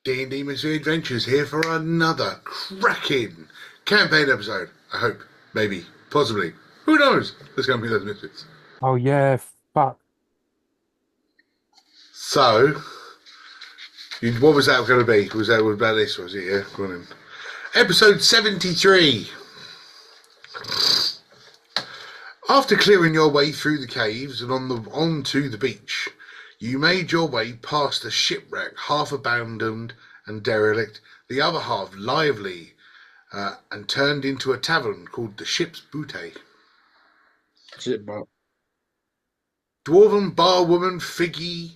D&D Mystery Adventures here for another cracking campaign episode. I hope, maybe, possibly. Who knows? There's going to be those misfits. Oh yeah, fuck. So, what was that going to be? Was that about this? Was it? Yeah, go on in. Episode 73. After clearing your way through the caves and onto the beach, you made your way past a shipwreck, half abandoned and derelict, the other half lively, and turned into a tavern called the Ship's Booty. Dwarven barwoman Figgy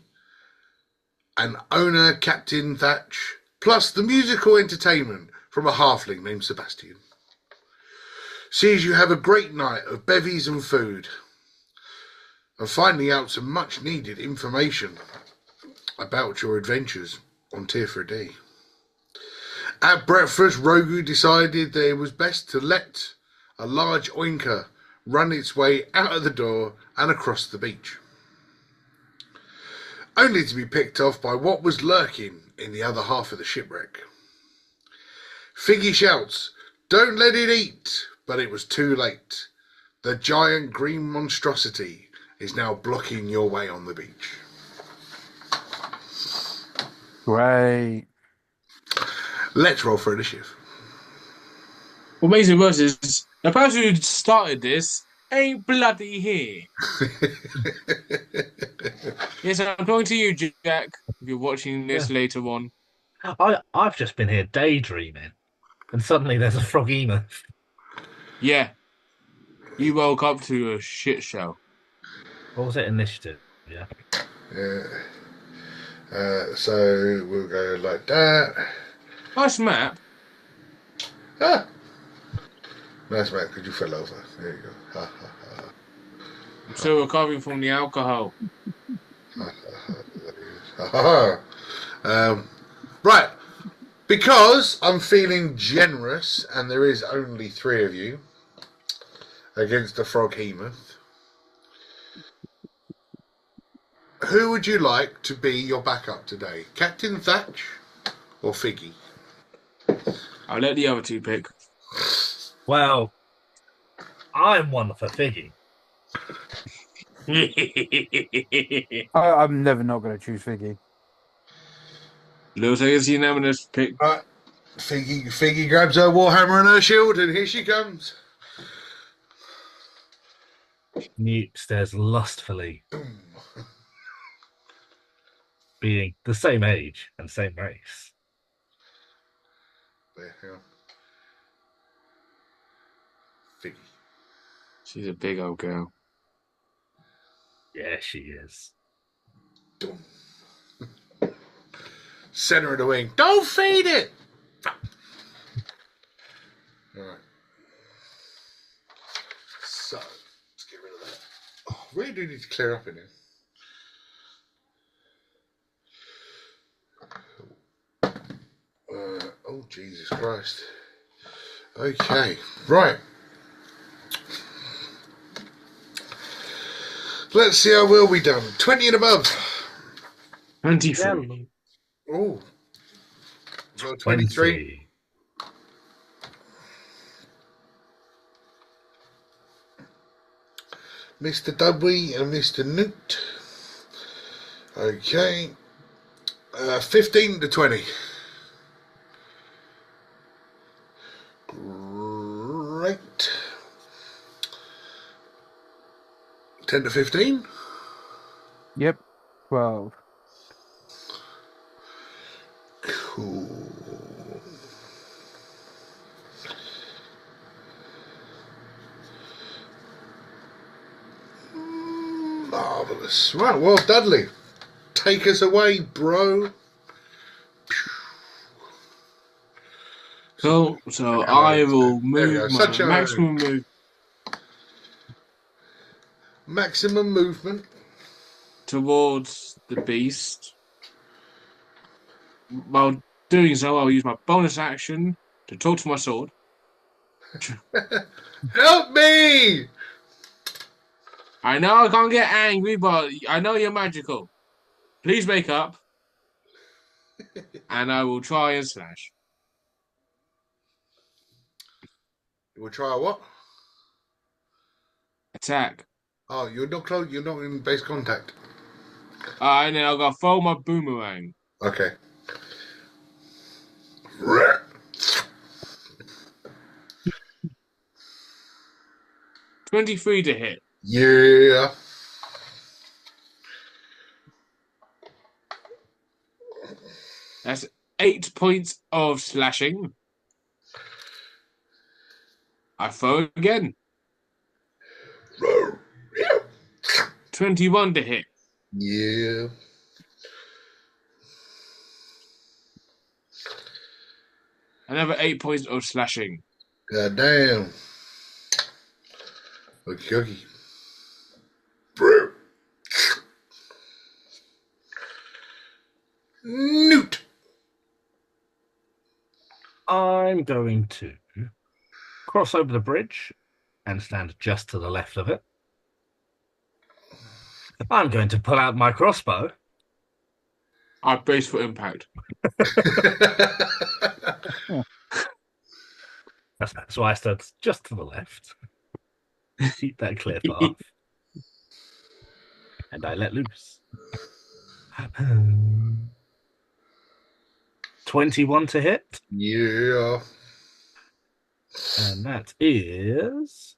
and owner Captain Thatch, plus the musical entertainment from a halfling named Sebastian. Sees you have a great night of bevies and food, and finding out some much needed information about your adventures on Tier 3D. At breakfast, Rogu decided that it was best to let a large oinker run its way out of the door and across the beach, only to be picked off by what was lurking in the other half of the shipwreck. Figgy shouts, "Don't let it eat!" But it was too late. The giant green monstrosity is now blocking your way on the beach. Great. Let's roll for initiative. What makes it worse is the person who started this ain't bloody here. Yes, I'm talking to you, Jack, if you're watching this later on. I've just been here daydreaming, and suddenly there's a frogema. Yeah. You woke up to a shit show. What was it? Initiative? Yeah. So we'll go like that. Nice map. Ah! Nice map, because you fell over. There you go. Ha, ha, ha. I'm still recovering from the alcohol. Ha, ha, ha. Right. Because I'm feeling generous and there is only 3 of you against the froghemoth, who would you like to be your backup today? Captain Thatch or Figgy? I'll let the other two pick. Well, I'm one for Figgy. I'm never not going to choose Figgy. Looks like it's unanimous pick. Right. Figgy grabs her warhammer and her shield, and here she comes. Newt stares lustfully, being the same age and same race. There, hang on. Figgy. She's a big old girl. Yeah, she is. Center of the wing. Don't feed it! Alright. So, let's get rid of that. Oh, I really do need to clear up in here. Oh, Jesus Christ. Okay, right. Let's see how well we done. 20 and above. 23. Oh. So 23. Mr. Dudley and Mr. Newt. Okay. 15 to 20. Great. 10 to 15. Yep. 12. Cool. Marvelous. Right, well, Dudley, take us away, bro. Cool. So I will move my maximum move. Maximum movement Towards the beast. While doing so, I'll use my bonus action to talk to my sword. Help me! I know I can't get angry, but I know you're magical. Please wake up. And I will try and slash. We'll try what? Attack. Oh, you're not close. You're not in base contact. And then I'll go throw my boomerang. Okay. 23 to hit. Yeah. That's 8 points of slashing. I throw again. 21 to hit. Yeah. Another 8 points of slashing. God damn. Okay. Newt. I'm going to cross over the bridge and stand just to the left of it. I'm going to pull out my crossbow. I brace for impact. That's why I stood just to the left. Keep that clear path. And I let loose. 21 to hit. Yeah. And that is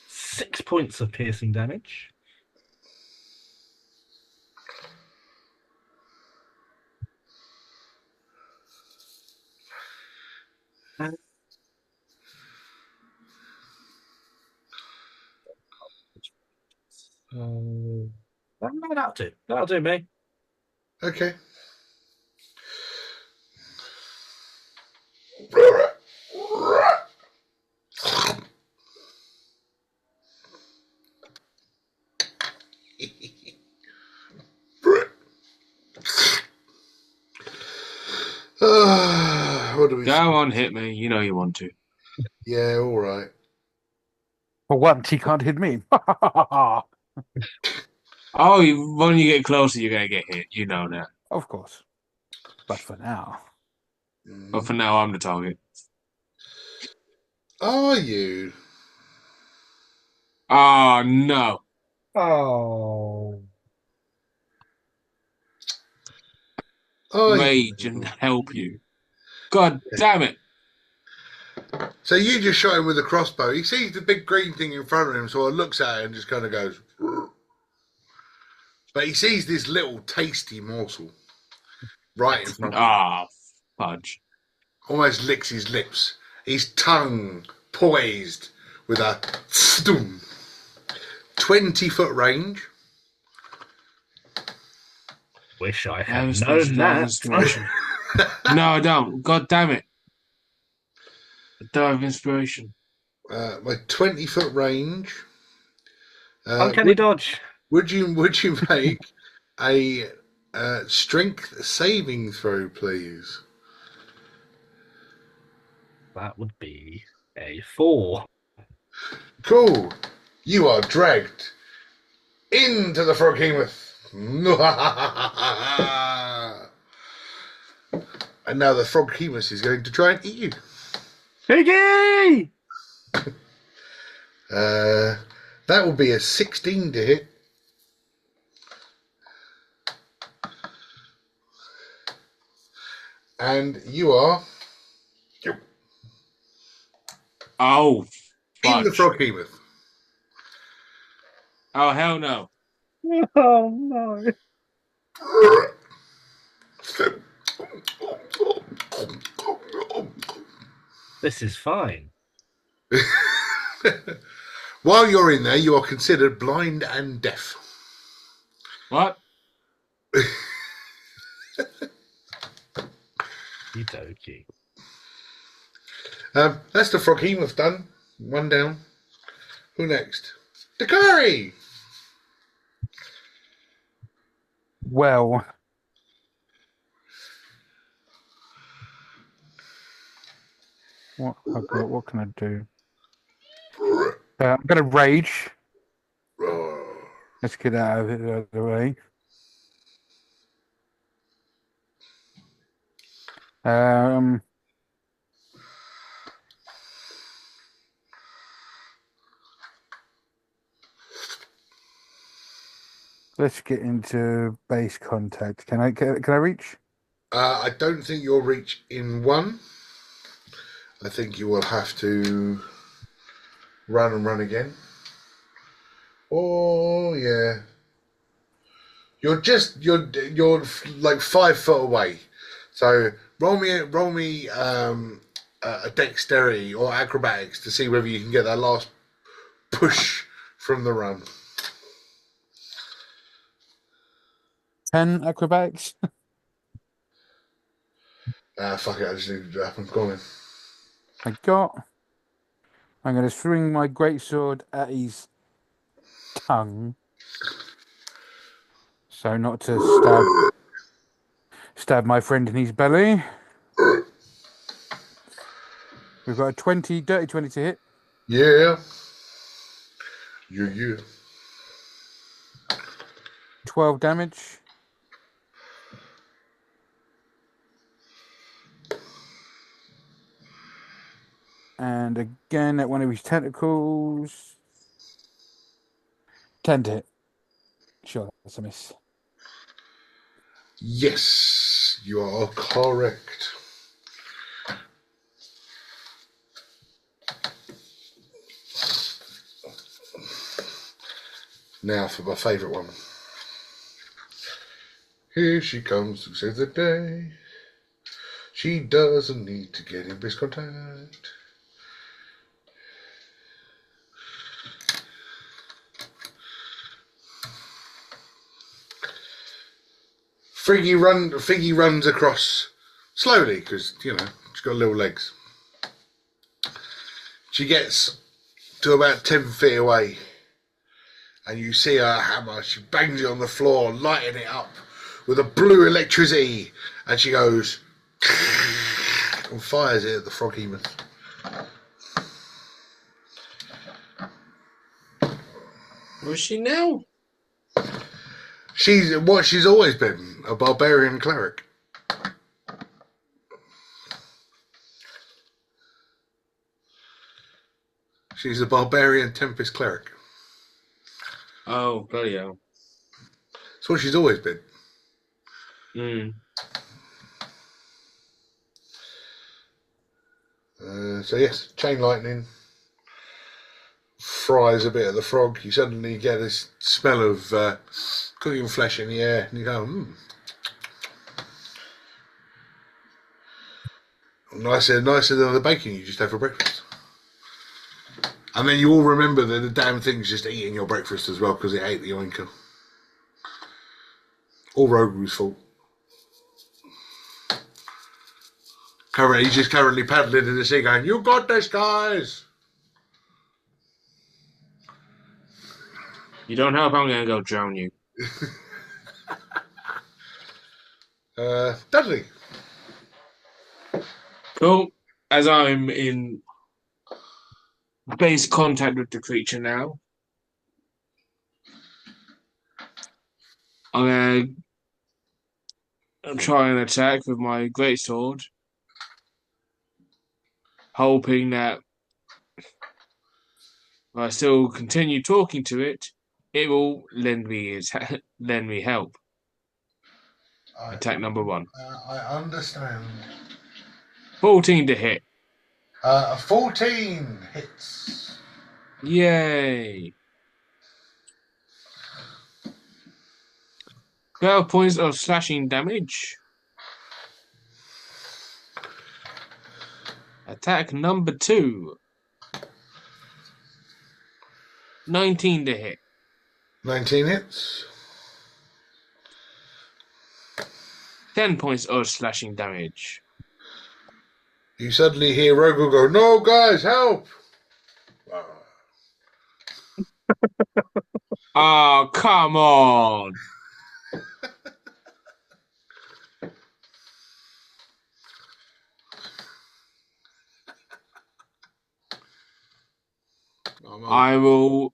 6 points of piercing damage. That'll do. That'll do me. Okay. What do we Go on, hit me. You know you want to. Yeah, all right. For once, he can't hit me. Oh, when you get closer, you're going to get hit. You know that. Of course. But for now. But for now, I'm the target. Are you? Oh, no. Oh. Are Rage you? and help you. God damn it. So you just shot him with a crossbow. He sees the big green thing in front of him, so he looks at it and just kind of goes. But he sees this little tasty morsel right in front of him. Ah, fudge. Almost licks his lips. His tongue poised with a 20-foot range. Wish I I had was known supposed to have that. inspiration. No, I don't. God damn it. I don't have inspiration. My 20-foot range. Uncanny dodge. Would you make a strength saving throw, please? That would be a 4. Cool. You are dragged into the Froghemoth. And now the Froghemoth is going to try and eat you. Piggy! That will be a 16 to hit. And you are Oh, in the fudge. Froghemoth. Oh, hell no. Oh, no. This is fine. While you're in there, you are considered blind and deaf. What? Okie That's the Froghemoth done. One down. Who next? Dakari! Well. What can I do? I'm going to rage. Let's get out of the way. Um, let's get into base contact. Can I reach? I don't think you'll reach in one. I think you will have to run and run again. Oh yeah, you're like 5 foot away. So roll me a dexterity or acrobatics to see whether you can get that last push from the run. 10 acrobatics. Fuck it, I just need to happen. Go on. I got. I'm going to swing my greatsword at his tongue, so not to stab my friend in his belly. We've got a dirty 20 to hit. Yeah. Yeah. 12 damage. And again at one of his tentacles. 10 to hit. Sure, that's a miss. Yes, you are correct. Now for my favourite one. Here she comes to save the day. She doesn't need to get in base contact. Figgy runs across slowly because, you know, she's got little legs. She gets to about 10 feet away and you see her hammer. She bangs it on the floor, lighting it up with a blue electricity, and she goes and fires it at the frog heman. Was she now? She's what she's always been, a barbarian cleric. She's a barbarian tempest cleric. Oh, bloody hell. That's what she's always been. Mm. So yes, chain lightning fries a bit of the frog. You suddenly get this smell of cooking flesh in the air, and you go, nicer than the bacon you just had for breakfast. And then you all remember that the damn thing's just eating your breakfast as well because it ate the oinker. All Rogue's fault. He's just currently paddling in the sea going, "You got this, guys!" You don't help, I'm going to go drown you. Dudley. Cool. As I'm in base contact with the creature now, I'm going to try and attack with my greatsword, hoping that if I still continue talking to it, it will lend me help. Attack number 1. I understand. 14 to hit. 14 hits. Yay! 12 points of slashing damage. Attack number 2. 19 to hit. 19 hits. 10 points of slashing damage. You suddenly hear Rogue go, "No, guys, help!" Oh, come on! I will.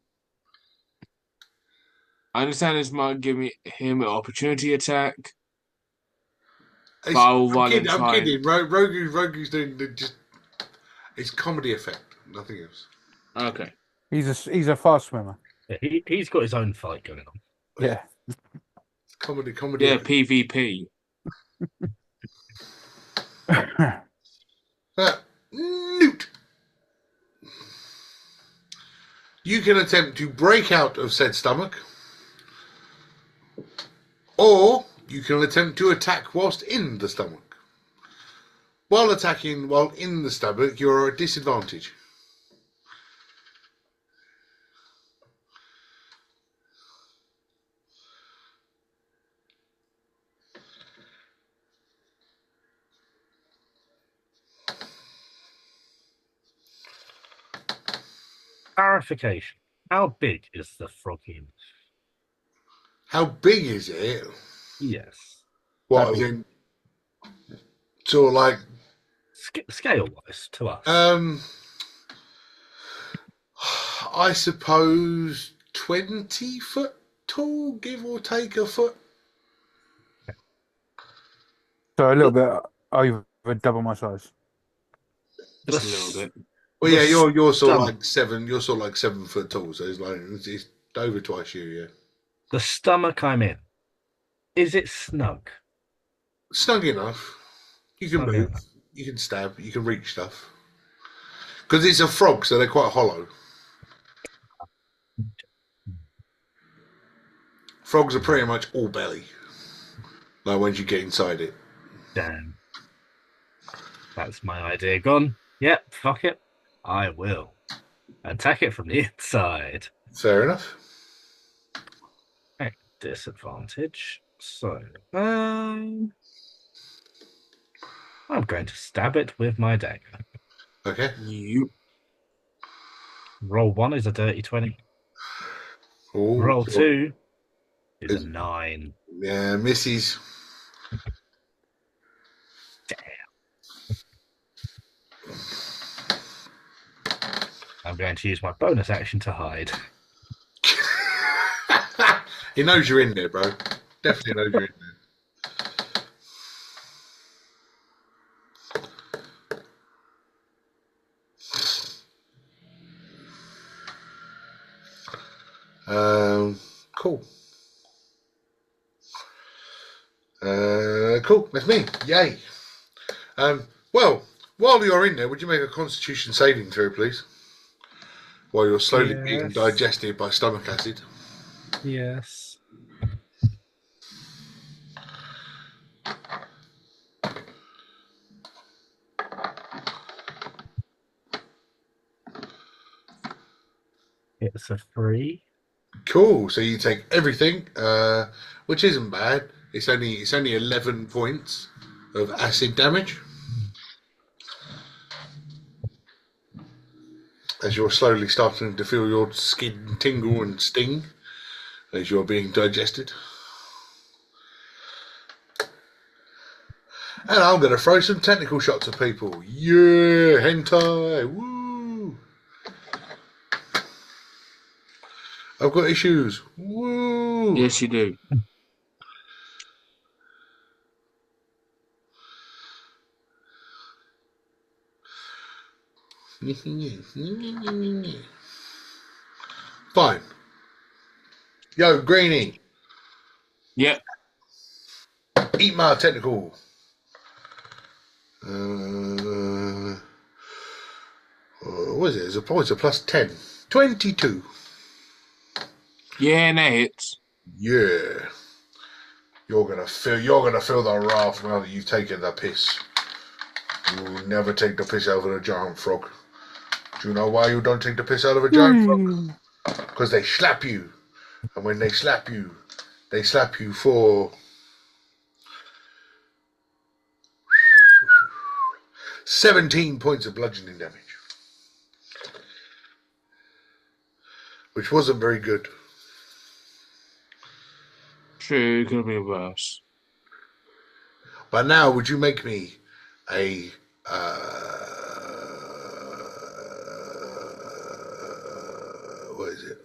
I understand this might give him an opportunity attack. I'll I'm kidding. try and... Rogue's doing just. It's comedy effect, nothing else. Okay. He's a fast swimmer. Yeah, he's got his own fight going on. Yeah. Comedy Yeah, effect. PvP. Newt. You can attempt to break out of said stomach, or you can attempt to attack whilst in the stomach. While attacking while in the stomach, you're at a disadvantage. Clarification. How big is the froggy? How big is it? Yes. What, as in, sort of like, Scale-wise to us. I suppose 20 foot tall, give or take a foot. So a little bit over double my size. Just a little bit. Well, yeah, you're sort of stomach. like 7. You're sort of like 7 foot tall, so it's over twice you. Yeah, The stomach I'm in. Is it snug? snug enough. You can Snug move. enough. You can stab. You can reach stuff. Because it's a frog, so they're quite hollow. Frogs are pretty much all belly. Like once you get inside it. Damn. That's my idea gone. Yep, fuck it. I will attack it from the inside. Fair enough. At disadvantage. So, I'm going to stab it with my dagger. Okay. You. Roll 1 is a dirty 20. Ooh, Roll sure. 2 is a 9. Yeah, misses. I'm going to use my bonus action to hide. He knows you're in there, bro. Definitely knows you're in there. Cool. Cool. That's me. Yay. Well, while you're in there, would you make a Constitution saving throw, please? While you're slowly being Yes. digested by stomach acid. Yes. It's a 3. Cool. So you take everything, which isn't bad. It's only 11 points of acid damage. As you're slowly starting to feel your skin tingle and sting as you're being digested. And I'm going to throw some technical shots at people. Yeah, hentai, woo! I've got issues, woo! Yes, you do. Fine. Yo, Greenie, Yep. eat my technical. What is it? It's a plus 10. 22. Yeah, that hits. Yeah. You're gonna feel the wrath now that you've taken the piss. You will never take the piss out of a giant frog. Do you know why you don't take the piss out of a giant frog? Because they slap you. And when they slap you for 17 points of bludgeoning damage. Which wasn't very good. True, it could be worse. But now, would you make me a what is it?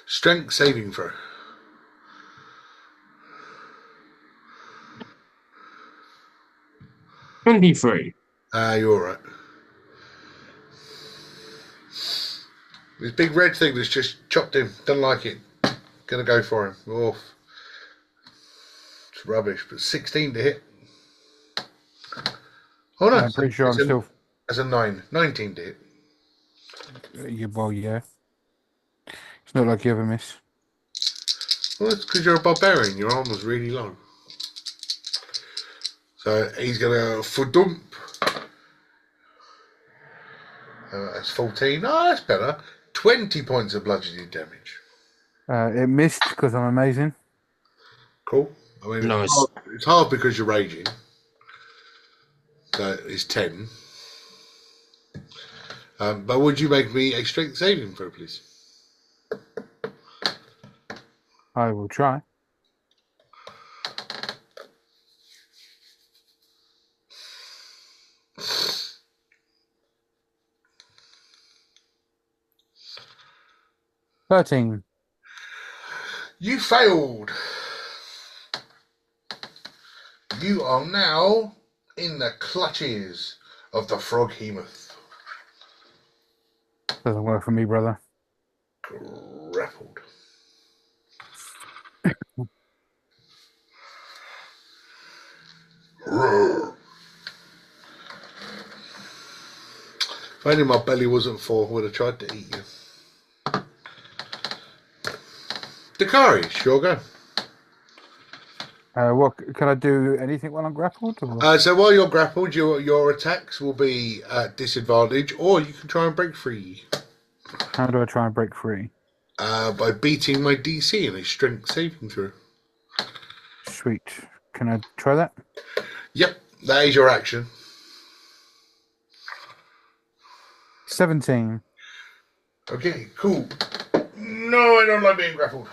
Strength saving throw. 23. You're all right. This big red thing that's just chopped him. Don't like it. Gonna go for him. Oh, it's rubbish. But 16 to hit. Oh no, I'm pretty sure I'm still. That's a 9. 19 to hit. Well, yeah. It's not like you ever miss. Well, that's because you're a barbarian. Your armor's really low. So he's gonna fudump. That's 14. Oh, that's better. 20 points of bludgeoning damage. It missed because I'm amazing. Cool. I mean, Nice. it's hard because you're raging. So it's 10. But would you make me a strength saving throw, please? I will try. "13. You failed. You are now in the clutches of the froghemoth. Doesn't work for me, brother. Grappled. If only my belly wasn't full, I would have tried to eat you. Dakari, sure go. What can I do? Anything while I'm grappled? Or? So while you're grappled, your attacks will be at disadvantage, or you can try and break free How do I try and break free? by beating my DC in a strength saving throw. Sweet. Can I try that? Yep, that is your action. 17. Okay, cool. No, I don't like being grappled.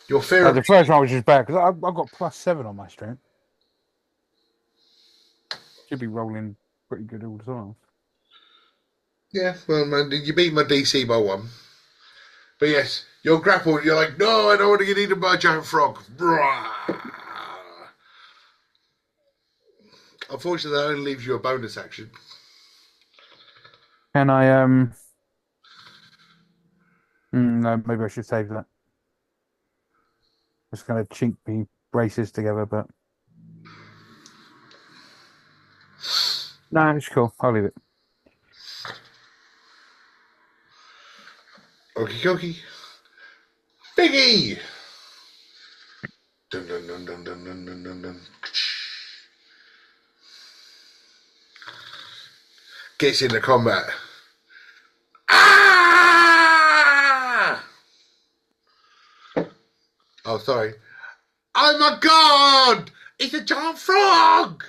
Your fear of The first one was just bad because I've got +7 on my strength. Should be rolling pretty good all the time. Yeah, well, man, you beat my DC by 1. But yes, you're grappled. You're like, no, I don't want to get eaten by a giant frog. Unfortunately, that only leaves you a bonus action. Can I no, maybe I should save that. Just gonna chink the braces together, but no, it's cool. I'll leave it. Okie dokie. Biggie! Dun dun dun dun dun dun dun dun dun. Gets into combat. Ah! Oh, sorry. Oh my god! It's a giant frog!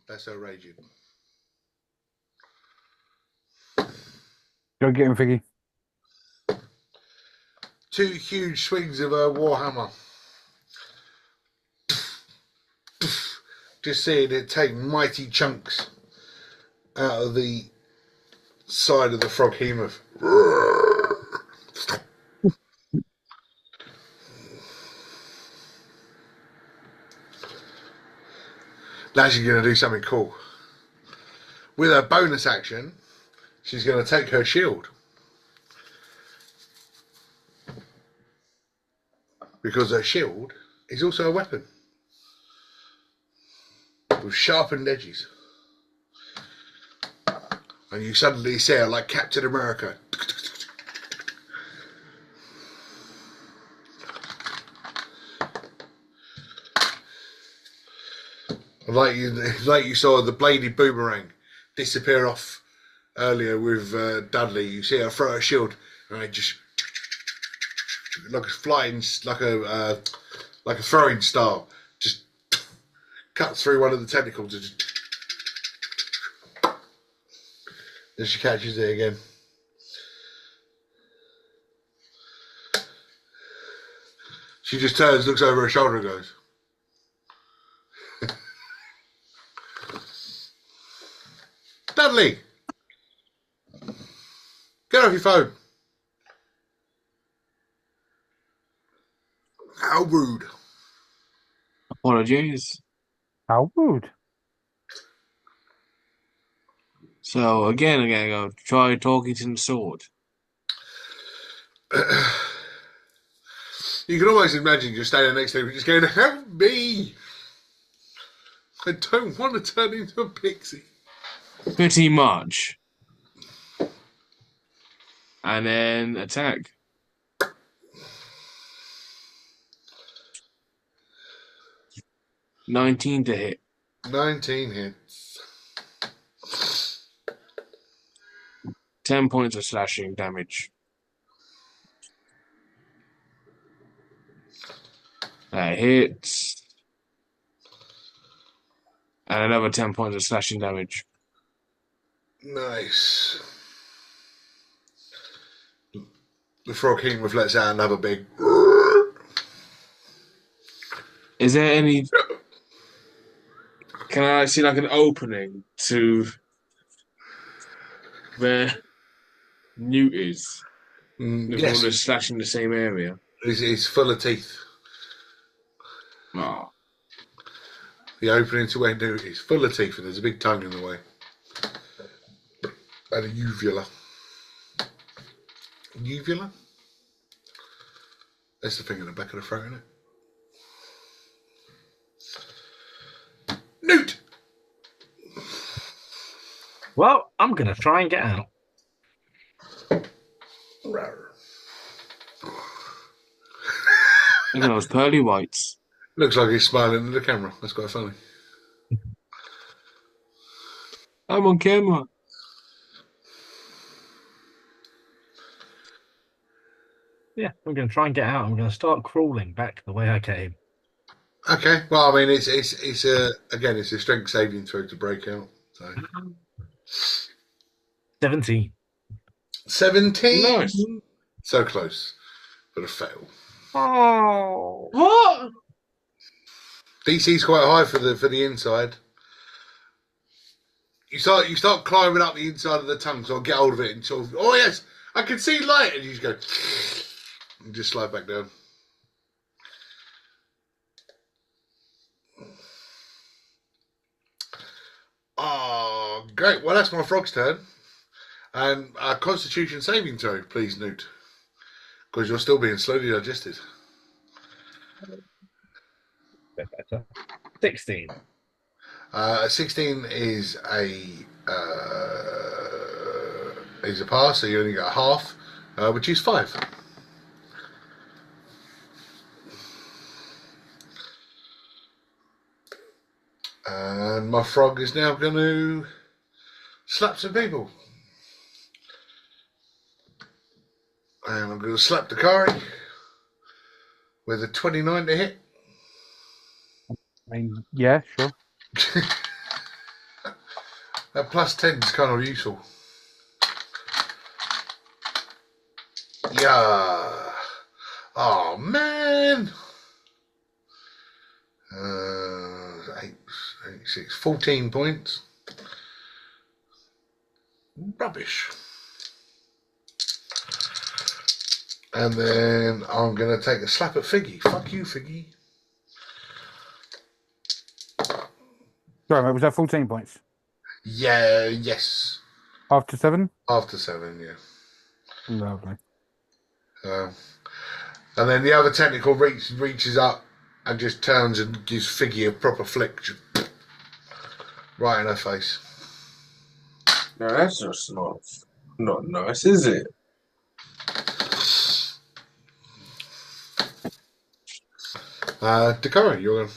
That's so raging. Go get him, Figgy. 2 huge swings of a warhammer. Just seeing it take mighty chunks out of the side of the froghemoth. Now she's going to do something cool. With her bonus action, she's going to take her shield. Because her shield is also a weapon. With sharpened edges. And you suddenly see her like Captain America. Like you saw the bladed boomerang disappear off earlier with Dudley. You see her throw her shield, and it just like a flying, like a throwing star, just cuts through one of the tentacles. And just, then she catches it again. She just turns, looks over her shoulder, and goes. Dudley, get off your phone. How rude. Apologies. How rude. So again, I'm gonna go try talking to the sword. You can almost imagine you're standing next to him just going, help me! I don't want to turn into a pixie. Pretty much. And then attack. 19 to hit. 19 hits. 10 points of slashing damage. That hits. And another 10 points of slashing damage. Nice. The Frog King lets out another big... Is there any... Can I see like an opening to where Newt is? If all Yes, the slash in the same area. it's full of teeth. Oh. The opening to where Newt is full of teeth, and there's a big tongue in the way. And a uvula. Uvula? That's the thing in the back of the throat, isn't it? Newt! Well, I'm going to try and get out. Rawr. Look at those pearly whites. Looks like he's smiling at the camera. That's quite funny. I'm on camera. Yeah, I'm going to try and get out. I'm going to start crawling back the way I came. Okay, well, I mean, it's a strength saving throw to break out. So 17. 17. Nice. So close, but a fail. Oh. What? DC's quite high for the inside. You start climbing up the inside of the tongue, so I'll get hold of it and sort of, oh yes, I can see light, and you just go and just slide back down. Oh, great. Well, that's my frog's turn. And a Constitution saving throw, please, Newt. Because you're still being slowly digested. 16. 16 is a pass, so you only got half, which is 5. And my frog is now going to slap some people. And I'm going to slap Dakari with a 29 to hit. I mean, yeah, sure. That plus 10 is kind of useful. Yeah. Oh, man. 14 points. Rubbish. And then I'm going to take a slap at Figgy. Fuck you, Figgy. Sorry, mate, was that 14 points? Yeah, yes. After 7? After 7, yeah. Lovely. And then the other technical reaches up and just turns and gives Figgy a proper flick. Right in her face. No, that's just not nice, is it? Dakara, you're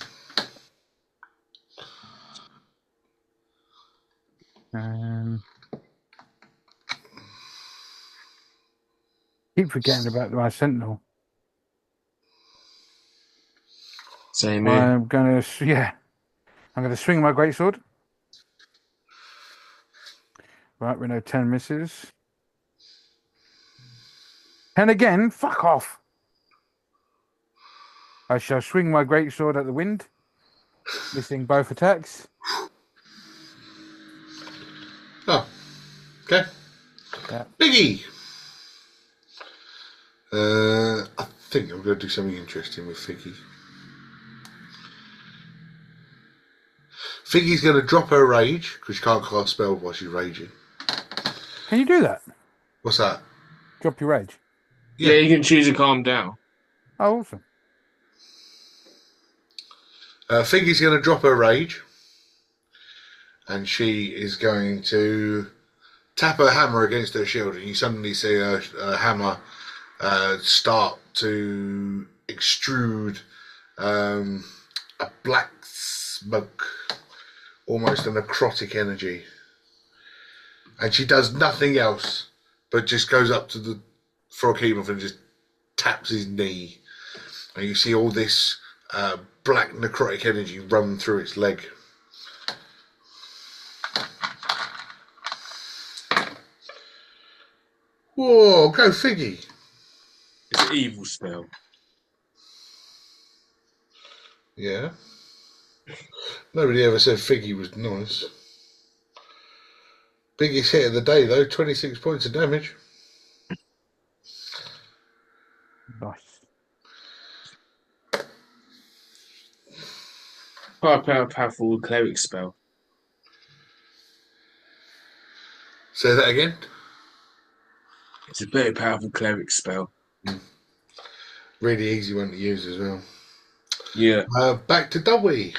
keep forgetting about my sentinel. Same here. I'm gonna swing my greatsword. Right, we know 10 misses. 10 again? Fuck off. I shall swing my greatsword at the wind, missing both attacks. Oh, okay. Yeah. Biggie. I think I'm going to do something interesting with Figgy. Figgy's going to drop her rage because she can't cast spell while she's raging. Can you do that? What's that? Drop your rage. Yeah, you can choose to calm down. Oh, awesome. Figgy's going to drop her rage, and she is going to tap her hammer against her shield, and you suddenly see her hammer start to extrude a black smoke, almost a necrotic energy. And she does nothing else, but just goes up to the Froghemoth and just taps his knee. And you see all this black necrotic energy run through its leg. Whoa, go Figgy. It's an evil spell. Yeah. Nobody ever said Figgy was nice. Biggest hit of the day, though, 26 points of damage. Nice. Quite a powerful cleric spell. Say that again. It's a very powerful cleric spell. Really easy one to use as well. Yeah. Back to Dubby.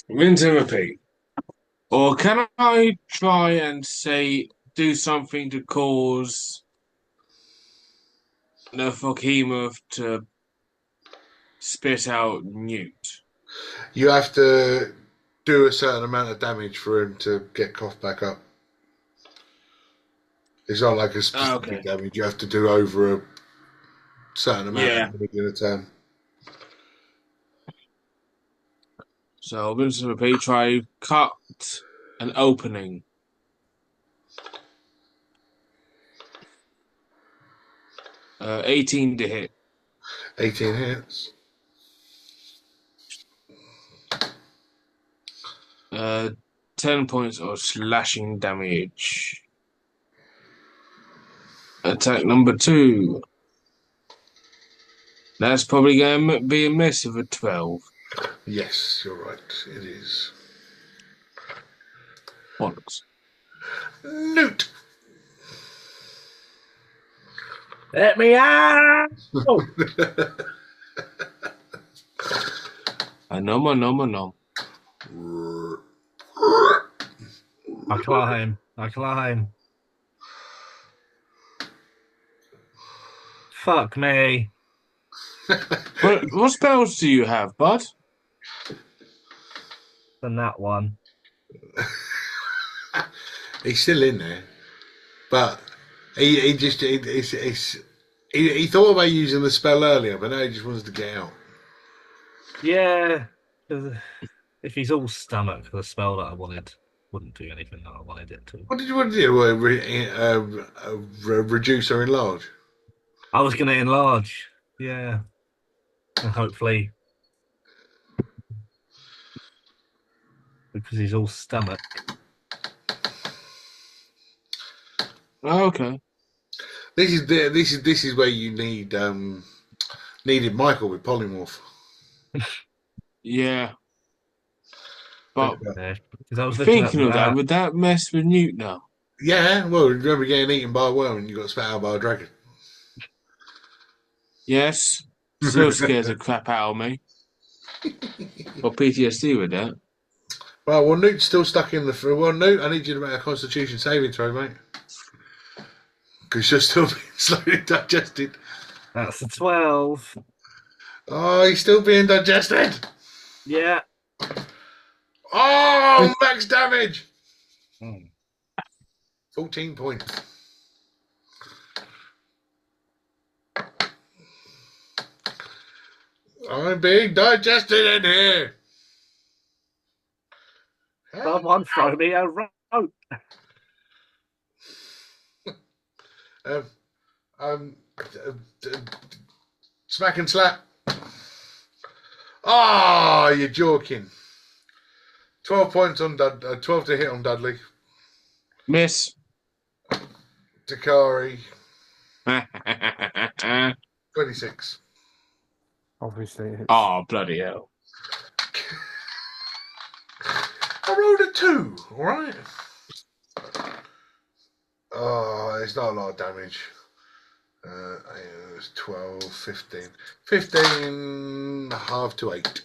Rinse and repeat. Or can I try and say, do something to cause the Froghemoth to spit out Newt? You have to do a certain amount of damage for him to get coughed back up. It's not like a specific damage. You have to do over a certain amount of damage in a turn. So rinse and repeat. Try cut an opening. Uh, 18 to hit. 18 hits. 10 points of slashing damage. Attack number 2. That's probably going to be a miss of a 12. Yes, you're right. It is. Bollocks. Newt. Let me out! I know. I climb. Fuck me. What spells do you have, bud? Than that one. He's still in there, but he thought about using the spell earlier, but now he just wants to get out. Yeah, 'cause if he's all stomach, the spell that I wanted wouldn't do anything that I wanted it to. What did you want to do? Reduce or enlarge? I was going to enlarge, yeah, and hopefully, because he's all stomach. Oh, okay. This is where you needed Michael with polymorph. Yeah. But I was thinking of that, would that mess with Newt now? Yeah, well, remember getting eaten by a worm and you got spat out by a dragon. Yes. Still scares the crap out of me. Got PTSD with that. Well, Newt's still stuck in the... Well, Newt, I need you to make a Constitution saving throw, mate. Because you're still being slowly digested. That's a 12. Oh, he's still being digested. Yeah. Oh, max damage. 14 points. I'm being digested in here. Someone throw me a rope. Smack and slap. Ah, you're joking. 12 points on 12 to hit on Dudley. Miss. Takari. 26. Obviously, it hits. Oh, bloody hell. I rolled a 2, alright? Oh, it's not a lot of damage. It was 12, 15. 15, half to 8.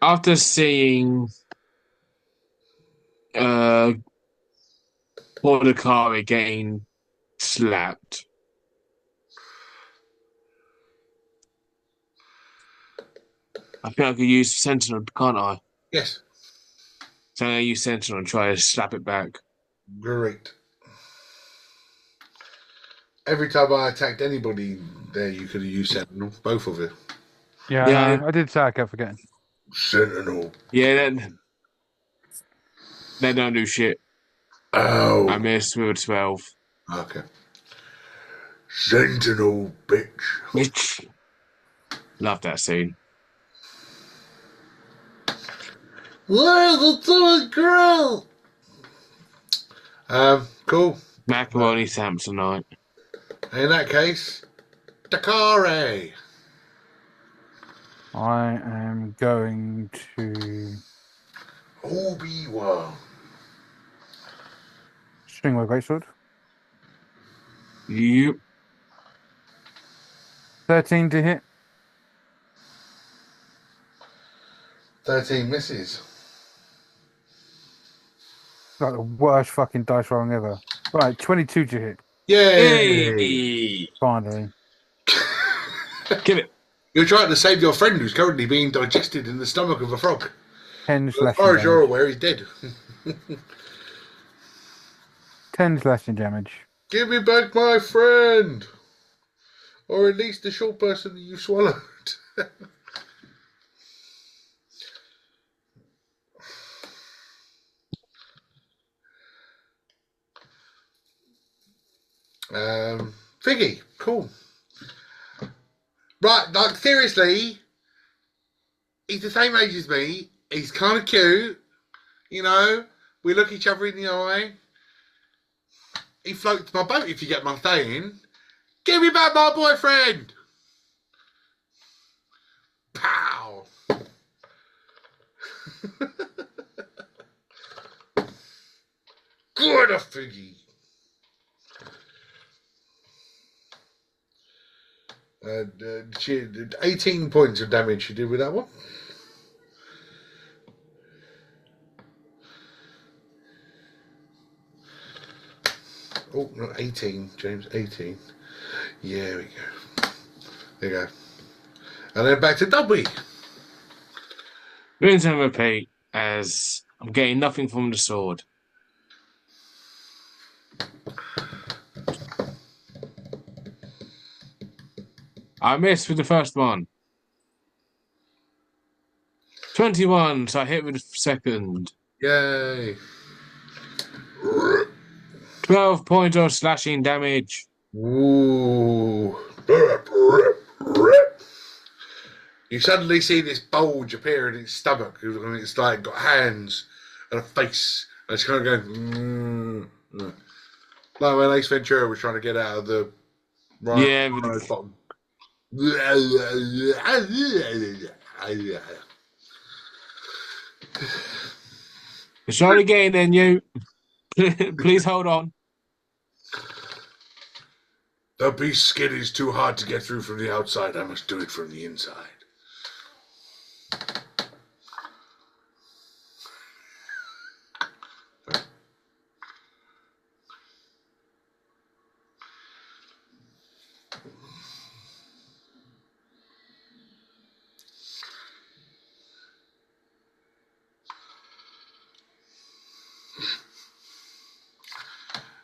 After seeing Mordecai getting slapped, I think I could use Sentinel, can't I? Yes. So I use Sentinel and try to slap it back. Great. Every time I attacked anybody there, you could have used Sentinel. Both of you. Yeah, Yeah. no, I did say I kept forgetting. Sentinel. Yeah, then they don't do shit. Oh. I missed with a 12. Okay. Sentinel, bitch. Bitch. Love that scene. Where's the girl? Cool. Macaroni Samsonite. In that case, Dakare. I am going to Obi-Wan. swing my greatsword. Yep. 13 to hit. 13 misses. Like the worst fucking dice rolling ever. Right, 22 to hit. Yay! Hey! Finally. Kill it. You're trying to save your friend who's currently being digested in the stomach of a frog. 10 As slashing far as you're damage. aware, he's dead. 10 slashing damage. Give me back my friend! Or at least the short person that you swallowed. Figgy, cool. Right, like seriously, he's the same age as me. He's kind of cute, you know. We look each other in the eye. He floats my boat, if you get my saying. Give me back my boyfriend! Pow! Good a Figgy. 18 points of damage she did with that one. Oh, not 18, James, 18. Yeah, there we go. There you go. And then back to Dubby. Rinse and repeat as I'm getting nothing from the sword. I missed with the first one. 21, so I hit with the second. Yay. 12 points of slashing damage. Ooh. You suddenly see this bulge appear in its stomach. And it's like got hands and a face. And it's kind of going... Like when Ace Ventura was trying to get out of the... Yeah, bottom. Try it again then, you. Please hold on. The beast's skin is too hard to get through from the outside. I must do it from the inside.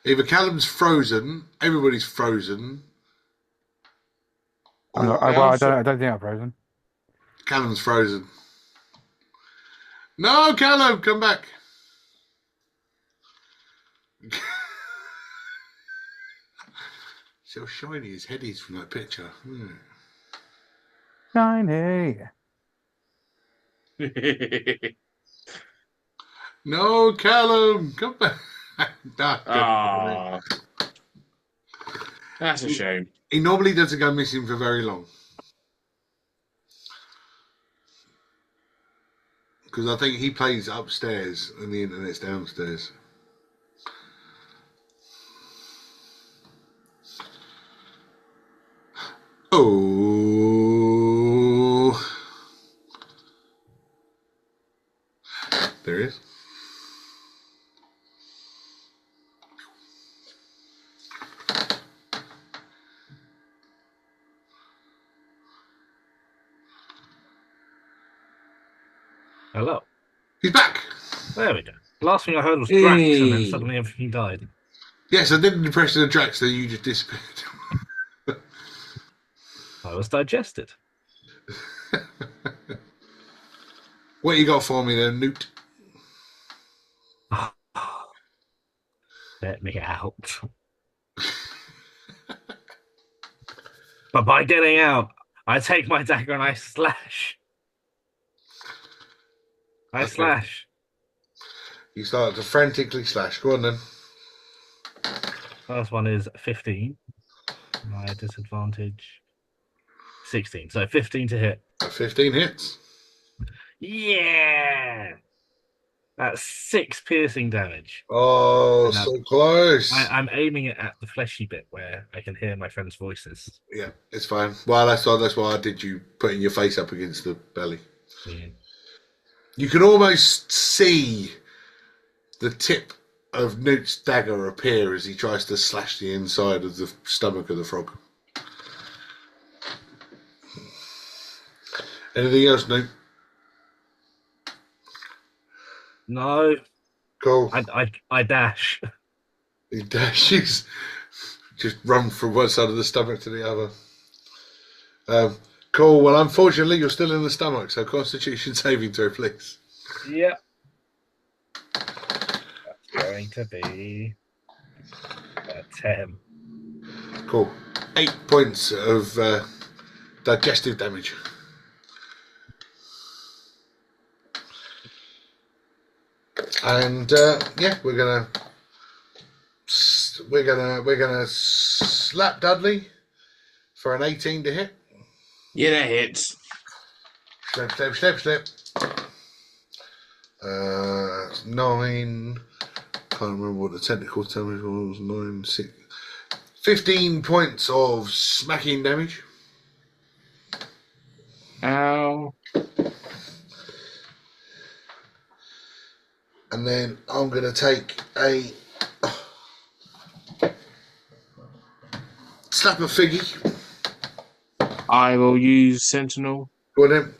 Either Callum's frozen, everybody's frozen. I'm not, I don't think I'm frozen. Callum's frozen. No, Callum, come back. See how shiny his head is from that picture. Shiny. No, Callum, come back. Ah, that's a shame. He normally doesn't go missing for very long. Because I think he plays upstairs and the internet's downstairs. Oh. There he is. Hello. He's back. There we go. Last thing I heard was Drax, and then Hey. suddenly everything died. Yes, I did an impression of Drax, so you just disappeared. I was digested. What you got for me there, Newt? Let me out. But by getting out, I take my dagger and I slash. I Okay. slash. You start to frantically slash. Go on then. First one is 15. My disadvantage 16. So 15 to hit. 15 hits. Yeah! That's 6 piercing damage. Oh, so close. I'm aiming it at the fleshy bit where I can hear my friends' voices. Yeah, it's fine. Well, that's why I did you putting your face up against the belly. Yeah. You can almost see the tip of Newt's dagger appear as he tries to slash the inside of the stomach of the frog. Anything else, Newt? No. Cool. I dash. He dashes. Just run from one side of the stomach to the other. Cool. Well, unfortunately, you're still in the stomach, so Constitution saving throw, please. Yep. That's going to be a 10. Cool. 8 points of digestive damage. And yeah, we're gonna slap Dudley for an 18 to hit. Yeah, that hits. Slap. 9. Can't remember what the technical damage was. 9, 6, 15 points of smacking damage. Ow. And then I'm going to take a slap of Figgy. I will use Sentinel. Go on then.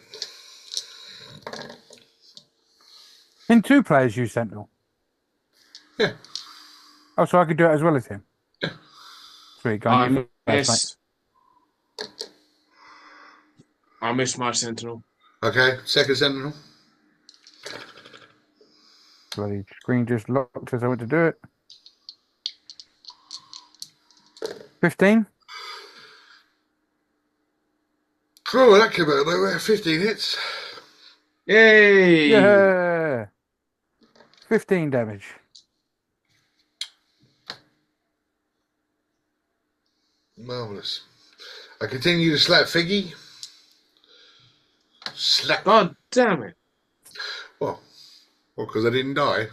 Can 2 players use Sentinel? Yeah. Oh, so I could do it as well as him? Yeah. Sweet, go on. You first, I missed my Sentinel. Okay, second Sentinel. bloody screen just locked as I went to do it. 15? Oh, that came out of nowhere. 15 hits. Yay! Yeah! 15 damage. Marvellous. I continue to slap Figgy. Slap. God damn it. Well, because I didn't die.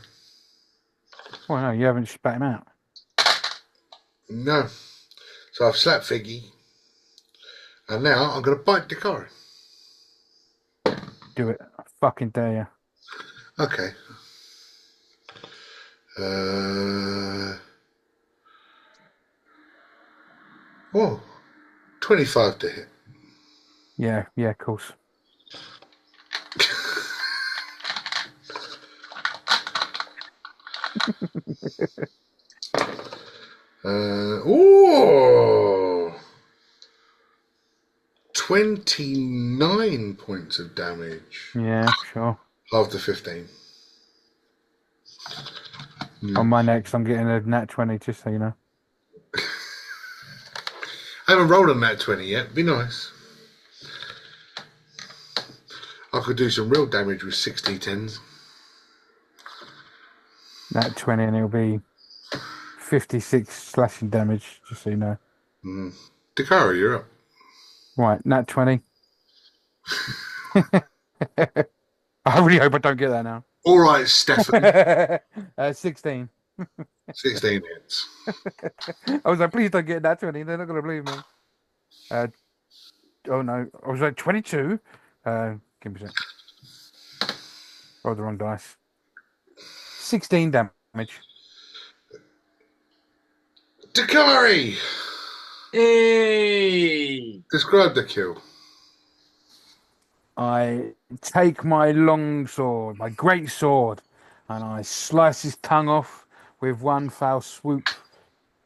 Oh, no, you haven't spat him out. No. So I've slapped Figgy. And now I'm going to bite Dakari. Do it. I fucking dare you. Okay. Oh, 25 to hit. Yeah, of course. Oh, 29 points of damage Yeah, sure. after 15. On my next, I'm getting a nat 20, just so you know. I haven't rolled a nat 20 yet. Be nice. I could do some real damage with 6d10s. Nat 20, and it'll be 56 slashing damage, just so you know. Dakari, you're up. Right, nat 20. I really hope I don't get that now. All right, Stefan. 16. 16 hits. I was like, please don't get that 20. They're not going to believe me. Oh no, I was like 22. Give me a sec. Rolled the wrong dice. 16 damage. Dakari! Hey! Describe the kill. I take my long sword, my great sword, and I slice his tongue off with one foul swoop,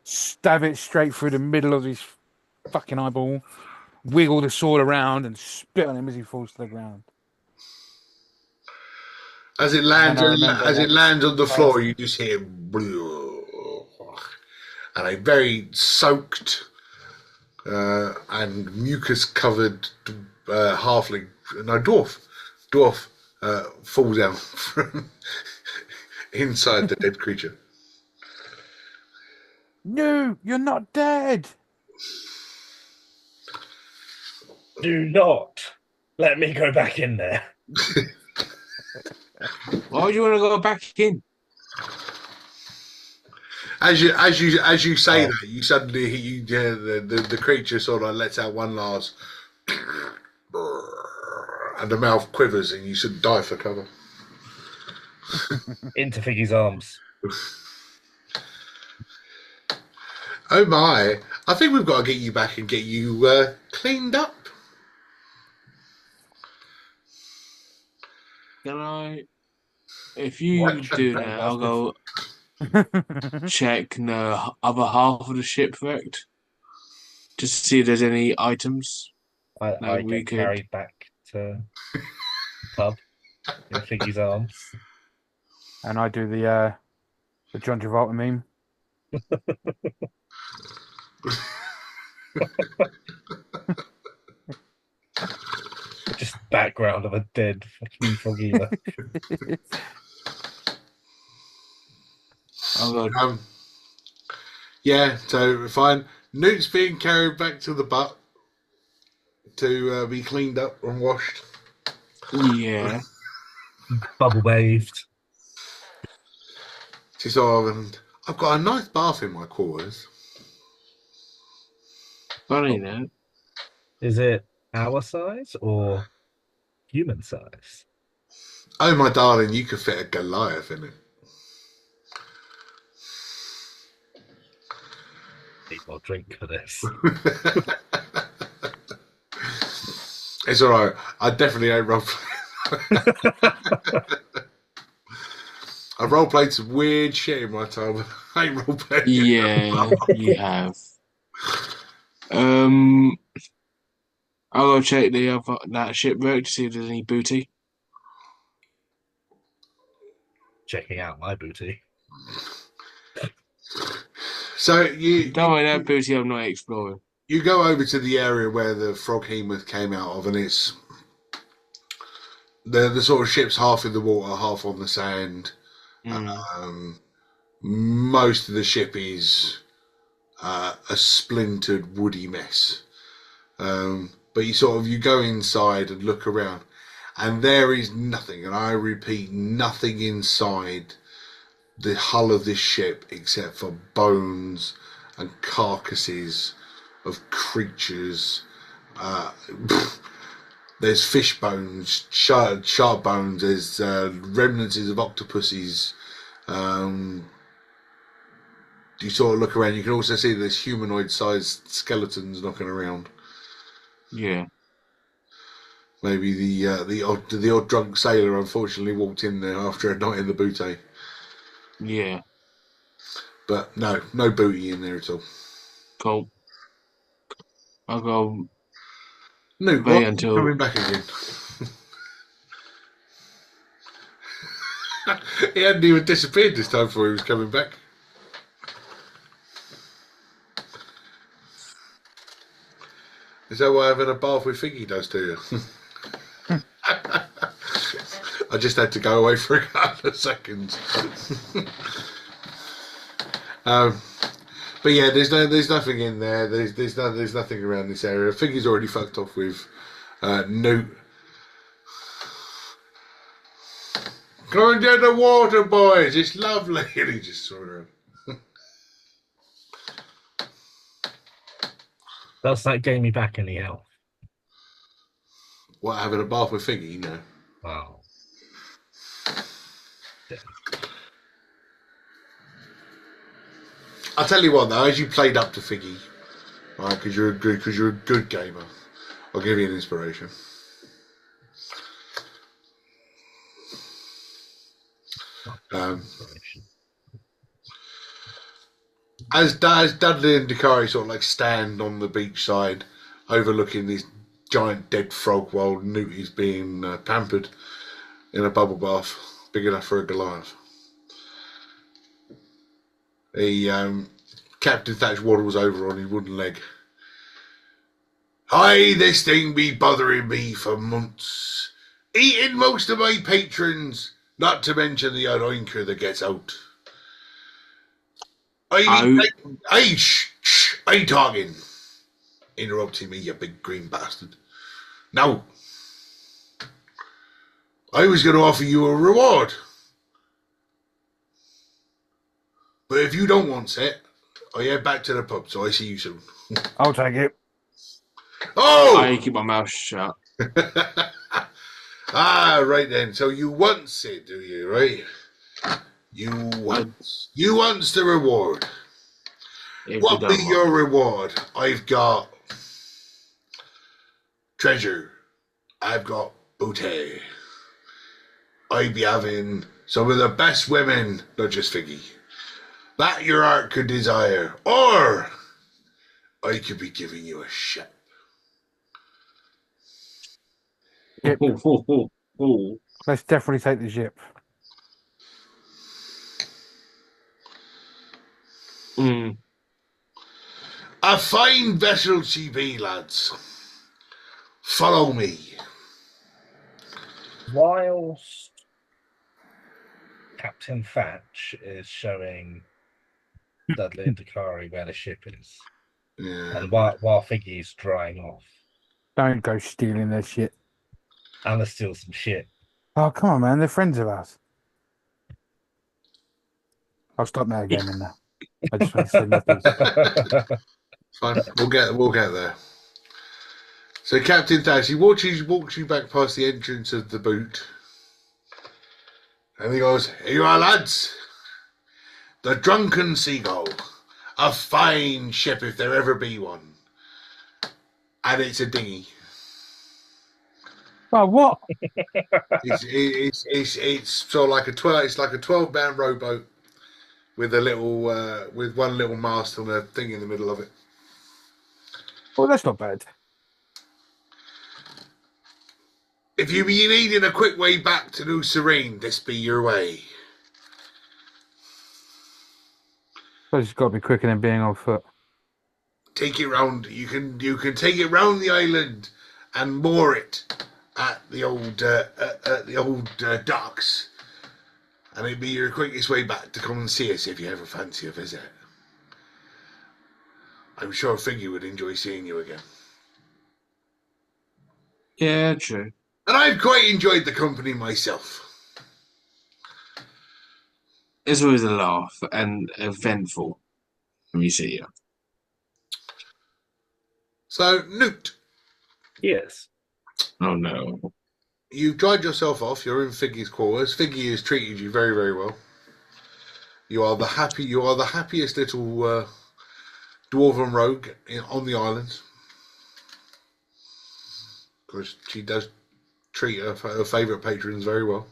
stab it straight through the middle of his fucking eyeball, wiggle the sword around, and spit on him as he falls to the ground. As it lands, And I remember as it that's lands on the fast. floor, you just hear, and a very soaked and mucus-covered halfling, no, dwarf, falls out from inside the dead creature. No, you're not dead. Do not let me go back in there. Why would you want to go back in? As you say Oh. that, you suddenly the creature sort of lets out one last, and the mouth quivers, and you should dive for cover. Into Figgy's arms. Oh my! I think we've got to get you back and get you cleaned up. Can I? If you do that, I'll go check the other half of the shipwrecked to see if there's any items. I we get could- carried back to the pub in Figgy's arms. And I do the John Travolta meme. Just background of a dead fucking froggy. I'll go. Yeah, so fine. Newt's being carried back to the butt to be cleaned up and washed. Yeah. Bubble bathed. She's sort of, and I've got a nice bath in my quarters. Funny that. Is it our size or human size? Oh my darling, you could fit a Goliath in it. Need more drink for this. It's all right. I definitely ain't role I've role played some weird shit in my time, but I ain't role played. Yeah, you have. I'll go check that shipwreck to see if there's any booty. Checking out my booty. So you Don't worry, that booty I'm not exploring. you go over to the area where the frog hemoth came out of, and it's the sort of ship's half in the water, half on the sand. Most of the ship is a splintered woody mess. But you go inside and look around, and there is nothing, and I repeat, nothing inside the hull of this ship except for bones and carcasses of creatures. There's fish bones, shark bones, there's remnants of octopuses. You sort of look around, you can also see there's humanoid-sized skeletons knocking around. Yeah. Maybe the odd drunk sailor unfortunately walked in there after a night in the booty. Yeah. But no booty in there at all. Cool. I'll go. No, Wait why are you until- coming back again? He hadn't even disappeared this time before he was coming back. Is that what having a bath with Figgy does to you? I just had to go away for a couple of seconds. But yeah, there's nothing in there. There's nothing around this area. Figgy's already fucked off with Newt. Come and get the water, boys. It's lovely. And he just sort of. Does that gain me back any health? What, having a bath with Figgy? No. Oh. Yeah. I'll tell you what, though, as you played up to Figgy, right, because you're a good gamer, I'll give you an inspiration. Inspiration. As Dudley and Dakari sort of like stand on the beachside, overlooking this giant dead frog while Newt is being pampered in a bubble bath big enough for a Goliath. Captain Thatch waddles over on his wooden leg. Hi, this thing be bothering me for months. Eating most of my patrons, not to mention the oinker that gets out. I talking. Interrupting me, you big green bastard. Now, I was going to offer you a reward. But if you don't want it, I head back to the pub, so I see you soon. I'll take it. Oh! I keep my mouth shut. Ah, right then. So you want it, do you, right? You want the reward. What be your reward? I've got treasure. I've got booty. I'd be having some of the best women, not just Figgy, that your heart could desire. Or I could be giving you a ship. Yep. Let's definitely take the ship. A fine vessel she be, lads. Follow me. Whilst Captain Thatch is showing Dudley and Dakari where the ship is, and while Figgy's drying off, Don't go stealing their shit. I'm gonna steal some shit. Oh, come on, man. They're friends of ours. I'll stop now, gaming now. I just want to say my piece. Fine, we'll get there. So Captain Thatch, he walks you back past the entrance of the boot, and he goes, "Here you are, lads. The Drunken Seagull, a fine ship if there ever be one, and it's a dinghy. Oh, what? It's sort of like a 12-man rowboat with a little with one little mast and a thing in the middle of it. Well, that's not bad. If you be needing a quick way back to New Serene, this be your way. But it's got to be quicker than being on foot. Take it round. You can take it round the island and moor it at the old docks, and it'd be your quickest way back to come and see us if you ever fancy a visit. I'm sure Figgy would enjoy seeing you again. Yeah, true. And I've quite enjoyed the company myself. It's always a laugh and eventful when you see you. So, Newt. Yes. Oh no. You've dried yourself off. You're in Figgy's quarters. Figgy has treated you very, very well. You are the happiest little dwarven rogue on the island. Because she does treat her favourite patrons very well.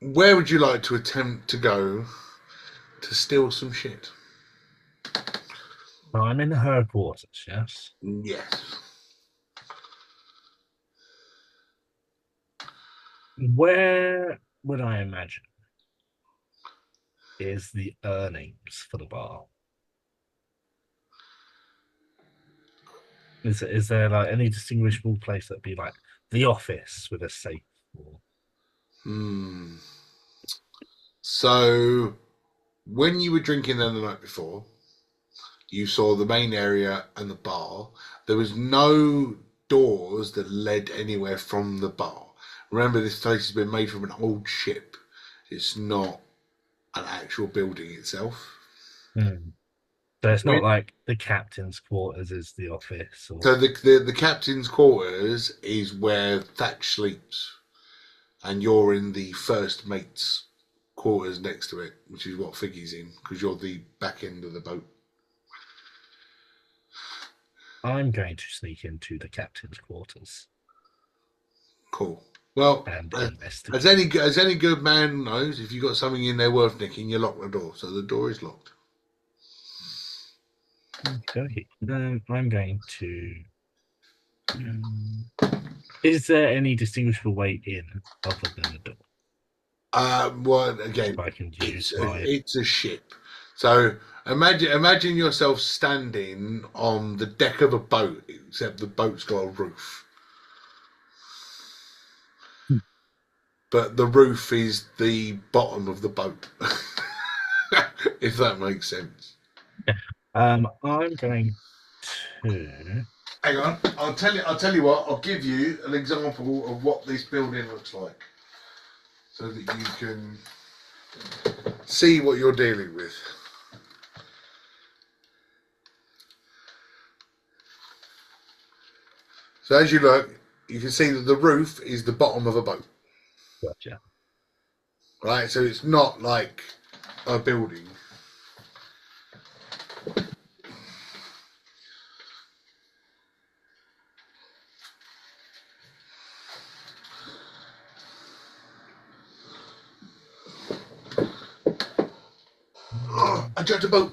Where would you like to attempt to go to steal some shit? I'm in her quarters, yes? Yes. Where would I imagine is the earnings for the bar? Is there like any distinguishable place that'd be like the office with a safe? Or... So, when you were drinking there the night before, you saw the main area and the bar. There was no doors that led anywhere from the bar, Remember, this place has been made from an old ship. It's not an actual building itself. Hmm. So it's not like the captain's quarters is the office, or So the captain's quarters is where Thatch sleeps, and you're in the first mate's quarters next to it, which is what Figgy's in, because you're the back end of the boat. I'm going to sneak into the captain's quarters Cool. Well, and as investigate. any good man knows, if you've got something in there worth nicking, you lock the door. So the door is locked. Okay. I'm going to. Is there any distinguishable way in other than the door? Well, again, If I can use my. it's a ship. So imagine yourself standing on the deck of a boat, except the boat's got a roof. But the roof is the bottom of the boat, if that makes sense. I'm going to. Hang on, I'll tell you what. I'll give you an example of what this building looks like, so that you can see what you're dealing with. So as you look, you can see that the roof is the bottom of a boat. Gotcha. Right, so it's not like a building. Oh, I joined a boat.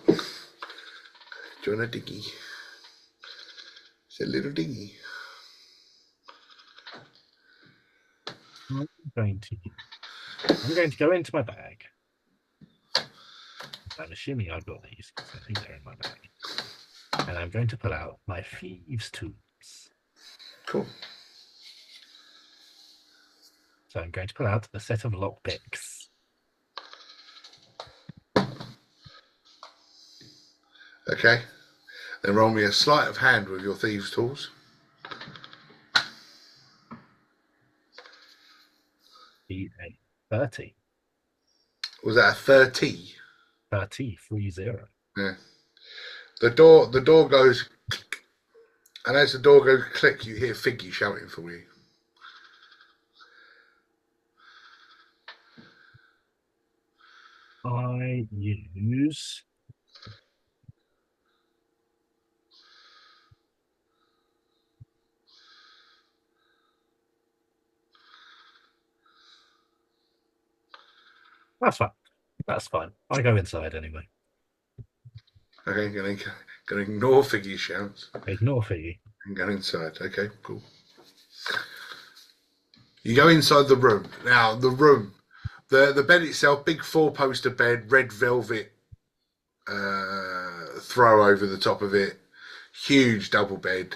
Join a dinghy. It's a little dinghy. I'm going to go into my bag. I'm assuming I've got these because I think they're in my bag. And I'm going to pull out my thieves' tools. Cool. So I'm going to pull out a set of lockpicks. Okay. Then roll me a sleight of hand with your thieves' tools. A 30. Was that a 30? 30, 30. Yeah. The door goes click, and as the door goes click, you hear Figgy shouting for you. I use that's fine. That's fine. I go inside anyway. Okay, gonna ignore Figgy's shouts Ignore Figgy. and go inside. Okay, cool. You go inside the room. Now the room, the bed itself, big 4-poster bed, red velvet throw over the top of it, huge double bed.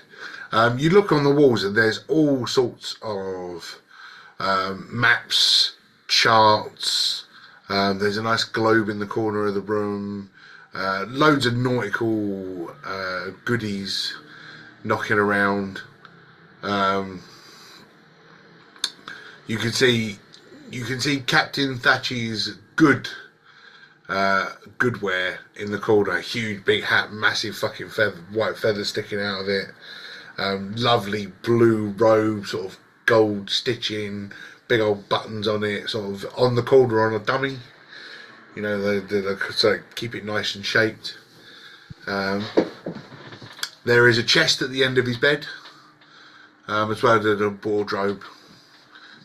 You look on the walls and there's all sorts of maps, charts. There's a nice globe in the corner of the room. Loads of nautical goodies knocking around. You can see Captain Thatchy's goodwear in the corner. Huge big hat, massive fucking white feather sticking out of it. Lovely blue robe, sort of gold stitching, big old buttons on it, sort of on the corner on a dummy. You know, so keep it nice and shaped. There is a chest at the end of his bed, as well as a wardrobe.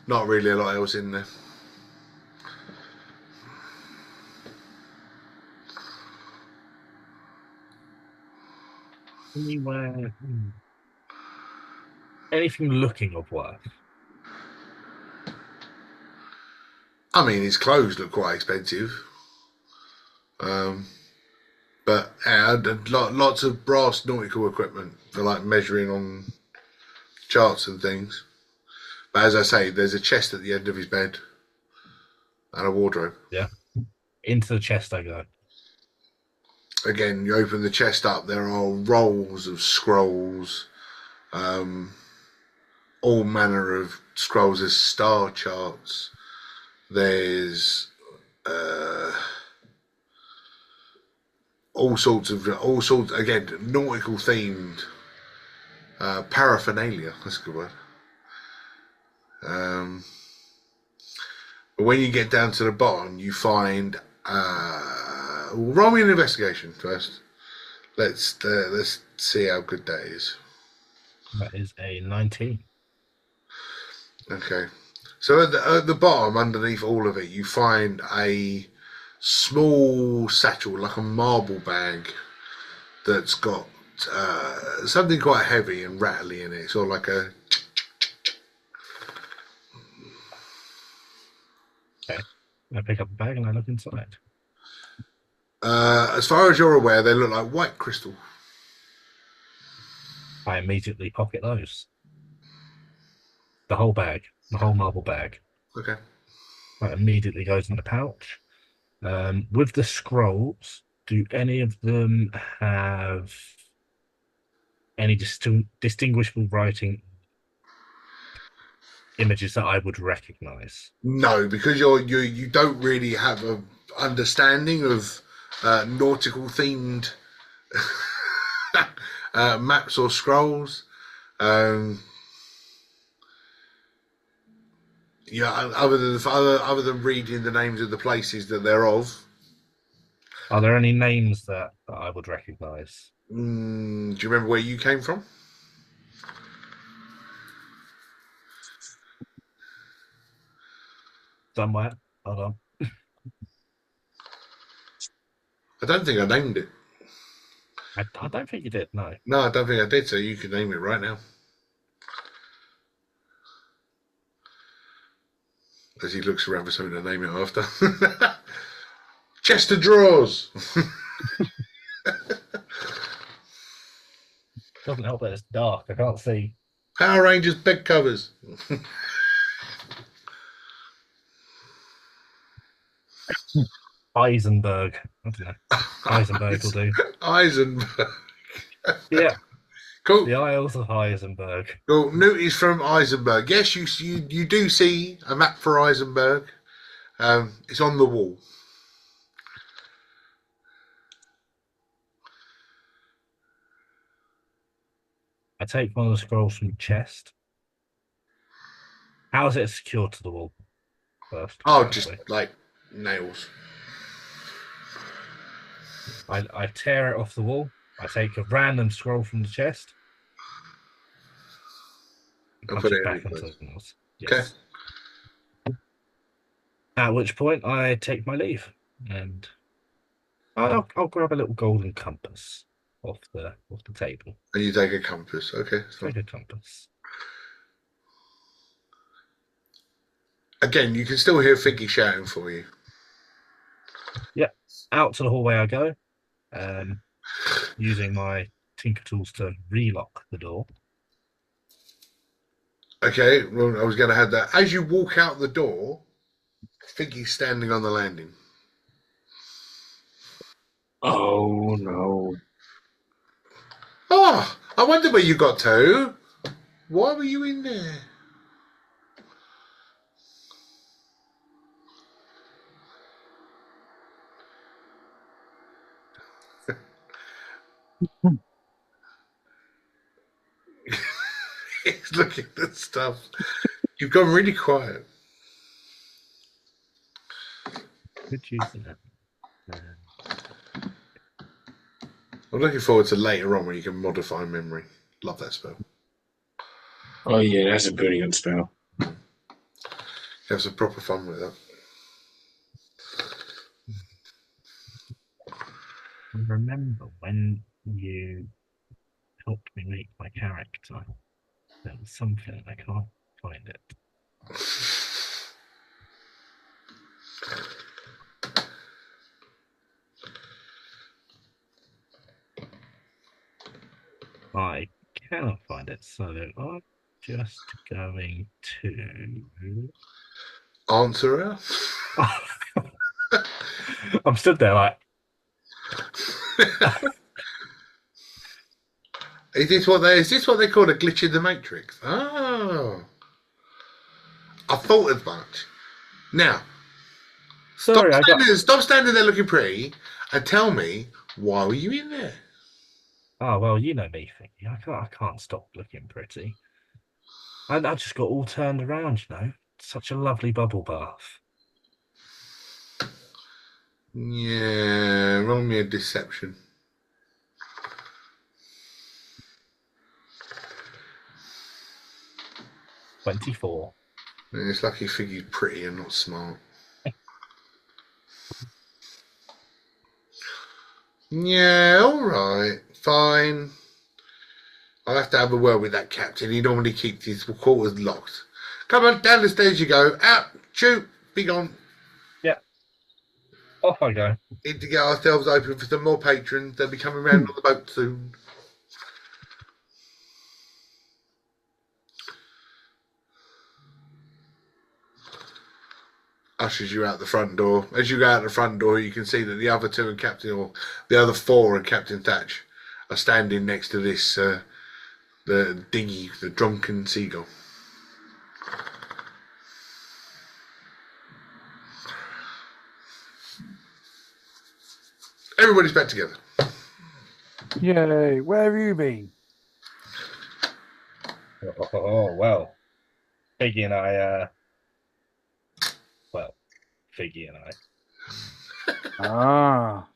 Not really a lot else in there. Anywhere. Anything looking of worth. I mean, his clothes look quite expensive. But lots of brass nautical equipment for like measuring on charts and things. But as I say, there's a chest at the end of his bed and a wardrobe. Yeah. Into the chest I go. Again, you open the chest up, there are rolls of scrolls, all manner of scrolls. There's star charts. There's all sorts again nautical themed paraphernalia. That's a good word. But when you get down to the bottom, you find. Roll me an investigation first. Let's see how good that is. That is a 19. Okay. So at the bottom, underneath all of it, you find a small satchel, like a marble bag, that's got something quite heavy and rattly in it. Sort of like a. Okay. I pick up the bag and I look inside. As far as you're aware, they look like white crystal. I immediately pocket those. The whole bag, the whole marble bag. Okay. That immediately goes in the pouch. With the scrolls, do any of them have any distinguishable writing images that I would recognize? No, because you don't really have a understanding of nautical themed maps or scrolls. Other than reading the names of the places that they're of. Are there any names that I would recognize? Do you remember where you came from? Somewhere. Hold on. I don't think I named it. I don't think you did, no. No, I don't think I did, so you can name it right now. As he looks around for something to name it after. Chest of drawers. Doesn't help that it's dark. I can't see. Power Rangers bed covers. Eisenberg. I don't know. Eisenberg will do. Eisenberg. Yeah. Cool. The Isles of Heisenberg. Cool. Notice from Eisenberg. Yes, you do see a map for Eisenberg. It's on the wall. I take one of the scrolls from the chest. How is it secured to the wall first? Oh, just like nails. I tear it off the wall. I take a random scroll from the chest. I'll Punch put it it back in onto place. the walls. Okay. Yes. At which point I take my leave and I'll grab a little golden compass off the table. And you take a compass. Okay. Take a compass. Again, you can still hear Figgy shouting for you. Yeah. Out to the hallway I go. Using my tinker tools to relock the door. Okay, well, I was going to have that. As you walk out the door, Figgy's standing on the landing. Oh no. Oh, I wonder where you got to. Why were you in there? He's looking at stuff. You've gone really quiet. Good use of that. I'm looking forward to later on when you can modify memory. Love that spell. Oh yeah, that's a pretty good spell. Have some proper fun with that. I remember when you helped me make my character, there was something I can't find it. I cannot find it, so I'm just going to Answer her. I'm stood there like Is this what they call a glitch in the matrix? Oh, I thought as much. Now, Sorry, stop standing there looking pretty, and tell me why were you in there? Oh well, you know me, Thingy. I can't stop looking pretty. I just got all turned around, you know. Such a lovely bubble bath. Yeah, roll me a deception. 24. It's lucky Figgy's pretty and not smart. Yeah, all right, fine. I'll have to have a word with that captain. He normally keeps his quarters locked. Come on, down the stairs you go. Out, shoot, be gone. Yeah. Off I go. Need to get ourselves open for some more patrons. They'll be coming round on the boat soon. Ushers you out the front door. As you go out the front door, you can see that the other two and the other four and Captain Thatch are standing next to this the dinghy, the drunken seagull. Everybody's back together. Yay! Where have you been? Oh well. Figgy and I, Ah,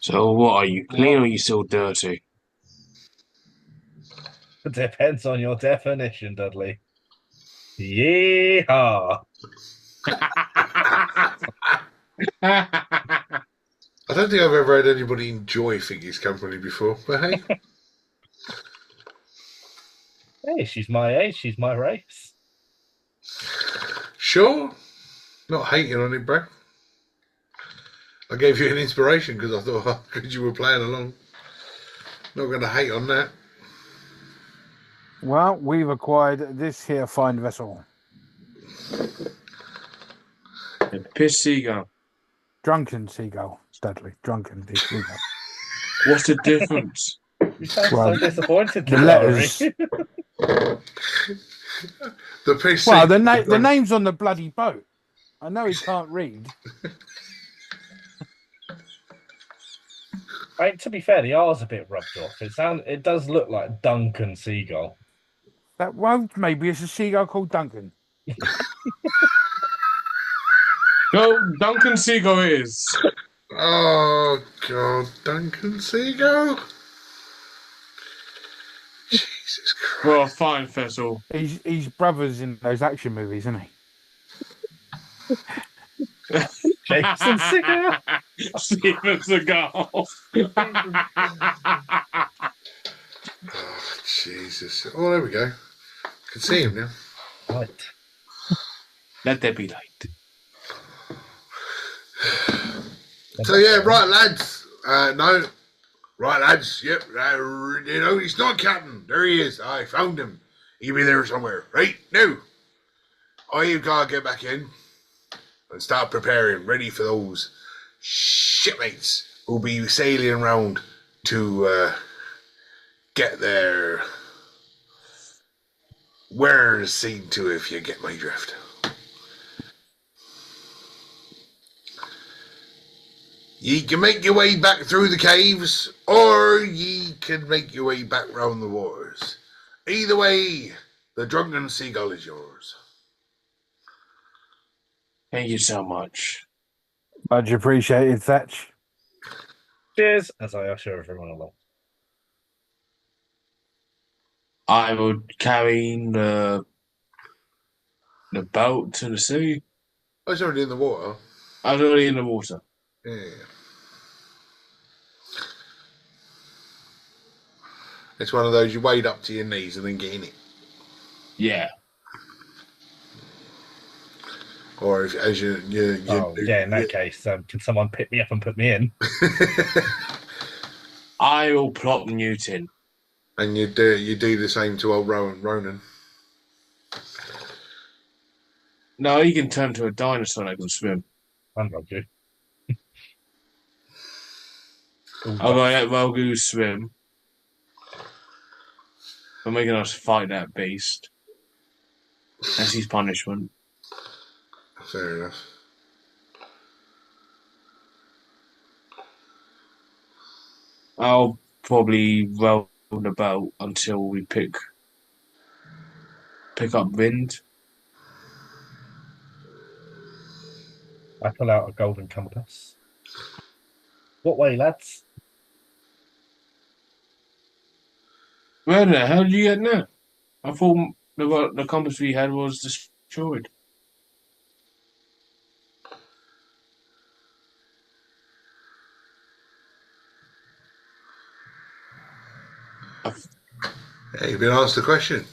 So what, are you clean or are you still dirty? Depends on your definition, Dudley. Yeehaw! I don't think I've ever had anybody enjoy Figgy's company before, but hey. Hey, she's my age, she's my race. Sure. Not hating on it, bro. I gave you an inspiration because I thought, because you were playing along. Not going to hate on that. well, we've acquired this here fine vessel. A piss seagull. Drunken seagull, Dudley. Drunken seagull. What's the difference? You sound Well, so disappointed. The letters. The PC. Well, the name's on the bloody boat. I know he can't read. I mean, to be fair, the R's a bit rubbed off. It does look like Duncan Seagull. Well, maybe it's a seagull called Duncan. No, Duncan Seagull it is. Oh, God. Duncan Seagull? Jesus Christ. Well, fine, Fessel. He's brothers in those action movies, isn't he? Jason Seagull. Steven Seagal. Oh, Jesus. Oh, there we go. Can see him now. Right. Let there be light. So, yeah, right, lads. No. Right, lads. Yep. He's not Captain. There he is. I found him. He'll be there somewhere. Right? Now. You've got to get back in and start preparing, ready for those shipmates who'll be sailing around to get their wares seen to, if you get my drift. Ye can make your way back through the caves, or ye can make your way back round the waters. Either way, the drunken seagull is yours. Thank you so much. Much appreciated, Thatch. Cheers, as I usher everyone along. I will carry the boat to the sea. Oh, it's already in the water. I was already in the water. Yeah. It's one of those you wade up to your knees and then get in it. Yeah. Or if, as you in that case, can someone pick me up and put me in? I will plop Newton. And you do the same to old Ronan. No, he can turn to a dinosaur that can swim. I'm not good. I'll let Rogu swim. for making us fight that beast. That's his punishment. Fair enough. I'll probably roll the boat until we pick up wind. I pull out a golden compass. What way, lads? Where the hell did you get that? I thought the compass we had was destroyed. Hey, you've been asked a question.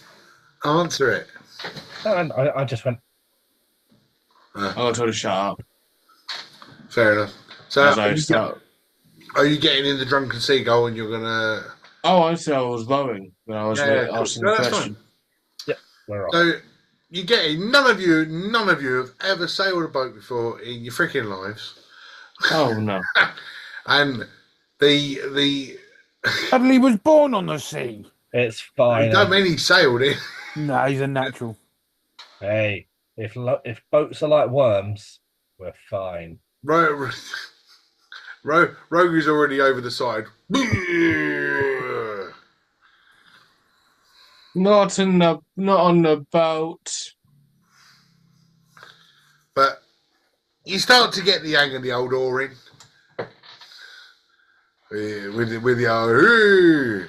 Answer it. And I just went, I got told to shut up Fair enough. So, as I start. are you getting in the drunken seagull and you're gonna? Oh, I said I was rowing when I was Cool. asking No, the that's question. yep, we're off. So you get in. None of you have ever sailed a boat before in your freaking lives, Oh no! and the Dudley was born on the sea. It's fine. don't mean he sailed it. No, he's a natural. Hey, if boats are like worms, we're fine. Rogue's already over the side. Not on the boat. But you start to get the hang of the old oaring. With the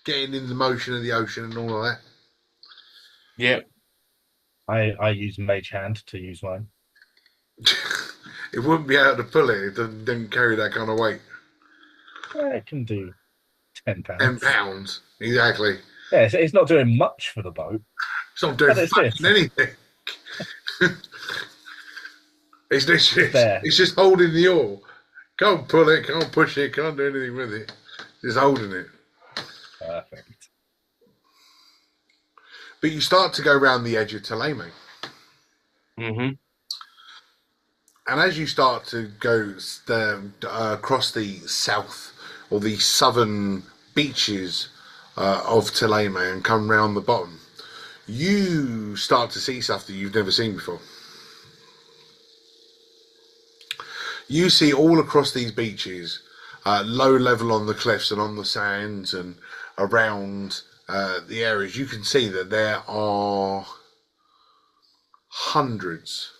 getting in the motion of the ocean and all of that. Yep. I use mage hand to use mine. It wouldn't be able to pull it. It doesn't carry that kind of weight. It can do 10 pounds. 10 pounds, exactly. Yeah, it's not doing much for the boat. It's not doing But it's fucking this. anything. It's literally, There. it's just holding the oar. Can't pull it, can't push it, can't do anything with it. Just holding it. Perfect. But you start to go around the edge of Taleme. Mm-hmm. And as you start to go across the south or the southern beaches of Taleme and come round the bottom, you start to see stuff that you've never seen before. You see all across these beaches, low level on the cliffs and on the sands and around the areas, you can see that there are hundreds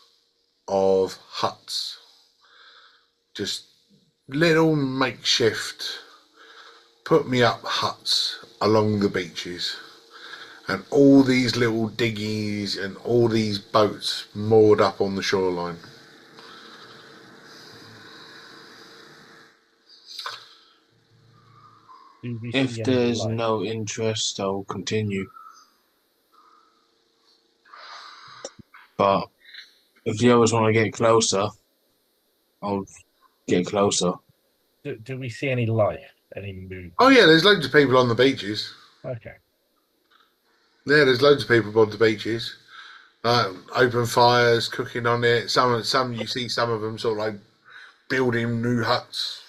of huts, just little makeshift put me up huts along the beaches, and all these little diggies and all these boats moored up on the shoreline. Do we If see any there's light? no interest, I'll continue. But if the others want to get closer, I'll get closer. Do we see any life? Any movement? Oh yeah, there's loads of people on the beaches. Okay. Yeah, there's loads of people on the beaches. Open fires, cooking on it. Some you see some of them sort of like building new huts.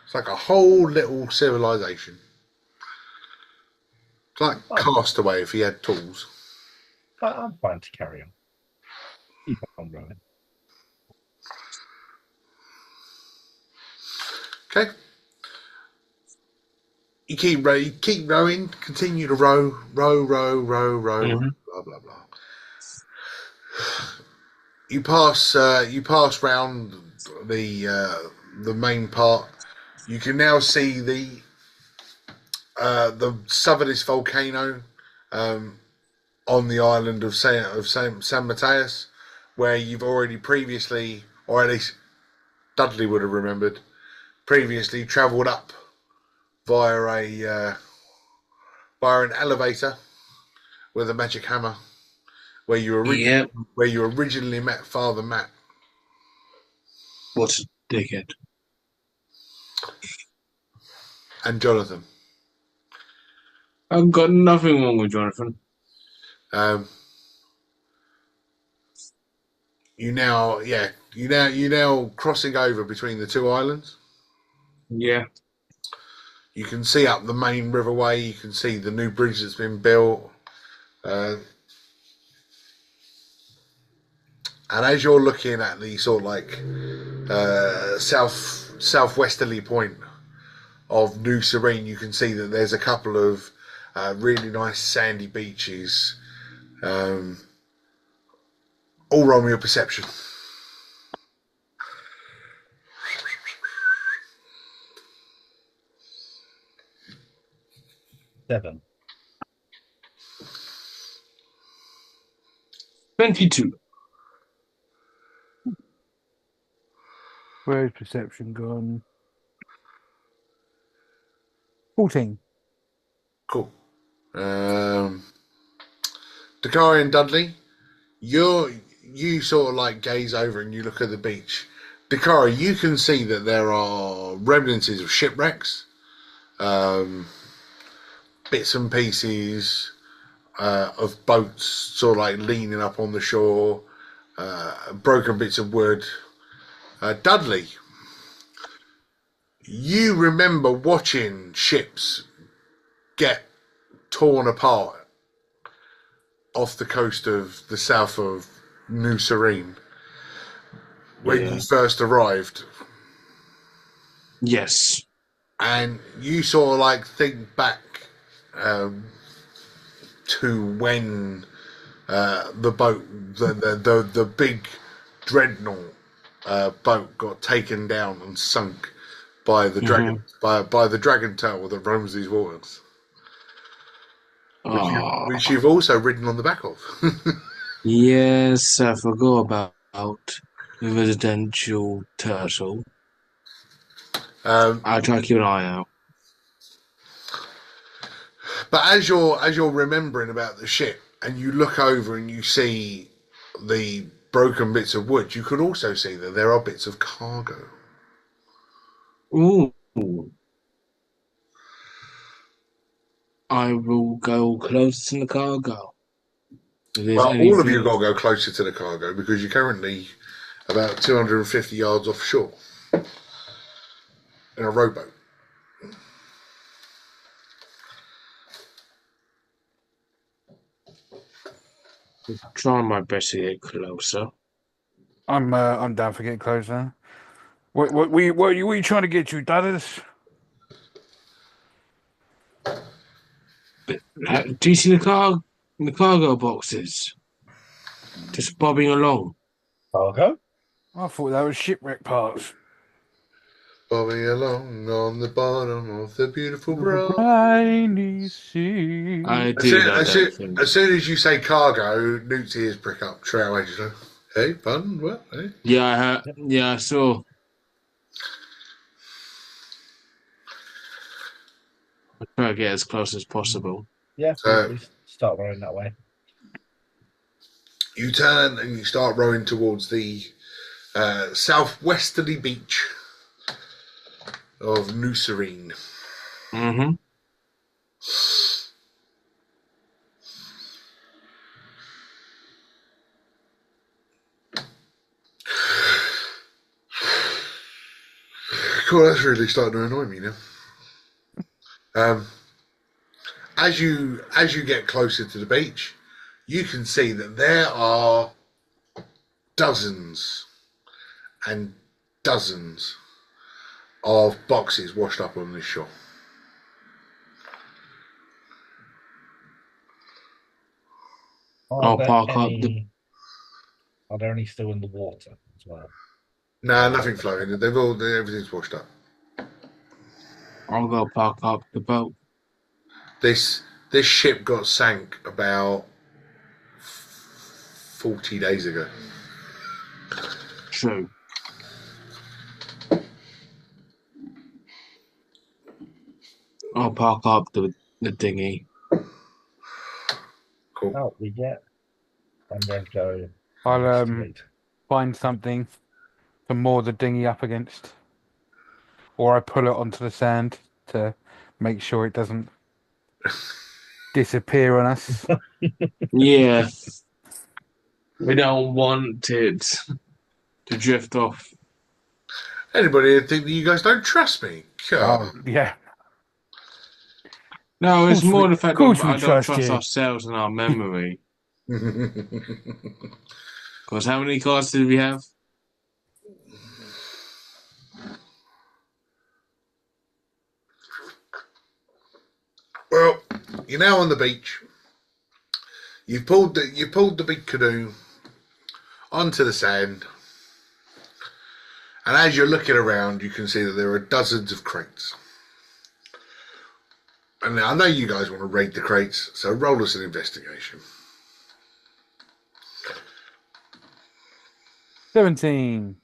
It's like a whole little civilization. It's like Castaway if he had tools. I'm fine to carry on. Keep on rolling. Okay. You keep rowing, continue to row, Mhm. blah blah blah. You pass round the main part. You can now see the southernest volcano on the island of San Mateus, where you've already previously, or at least Dudley would have remembered, previously travelled up via an elevator with a magic hammer, where you originally met Father Matt. What a dickhead. And Jonathan. I've got nothing wrong with Jonathan. You now crossing over between the two islands. Yeah. You can see up the main riverway. You can see the new bridge that's been built. And as you're looking at the sort of like southwesterly point of New Serene, you can see that there's a couple of really nice sandy beaches. All roll me a perception. Seven. 22. Where's perception gone? 14. Cool. Dakari and Dudley, you sort of like gaze over and you look at the beach. Dakari, you can see that there are remnants of shipwrecks, bits and pieces of boats sort of like leaning up on the shore, broken bits of wood. Dudley, you remember watching ships get torn apart off the coast of the south of New Serene when you first arrived. Yes. And you sort of like think back to when the boat, the big dreadnought boat got taken down and sunk by the dragon, by the dragon turtle that roams these waters, which you've also ridden on the back of. Yes, I forgot about the residential turtle. I'll try to keep an eye out. But as you're remembering about the ship and you look over and you see the broken bits of wood, you can also see that there are bits of cargo. Ooh. I will go close to the cargo. Well, all of you got to go closer to the cargo because you're currently about 250 yards offshore in a rowboat. Trying my best to get closer. I'm down for getting closer. What are you trying to get to, Dallas? Do you see the cargo boxes just bobbing along? Cargo? I thought that was shipwreck parts. Bobbing along on the bottom of the beautiful brown. Briny sea. I do know that thing. As soon as you say cargo, Newt's ears prick up straight away. Just like, hey, pardon, what? Hey? Yeah, I saw. I'll try to get as close as possible. Yeah, we start rowing that way. You turn and you start rowing towards the southwesterly beach of New Serene. Mm-hmm. Cool, that's really starting to annoy me now. As you get closer to the beach, you can see that there are dozens and dozens of boxes washed up on this shore. I'll park up the. Are there any still in the water as well? No, nothing floating. Everything's washed up. I'll go park up the boat. This ship got sank about 40 days ago. True. I'll park up the dinghy. Cool. Out we get. And then go. I'll straight. find something to moor the dinghy up against, or I pull it onto the sand to make sure it doesn't disappear on us. Yeah. We don't want it to drift off. Anybody think that you guys don't trust me? Oh, yeah. No, it's more the fact of course we I don't trust trust you. ourselves and our memory. Because how many cards did we have? Well, you're now on the beach. You've pulled the big canoe onto the sand, and as you're looking around, you can see that there are dozens of crates. And I know you guys want to raid the crates, so roll us an investigation. 17.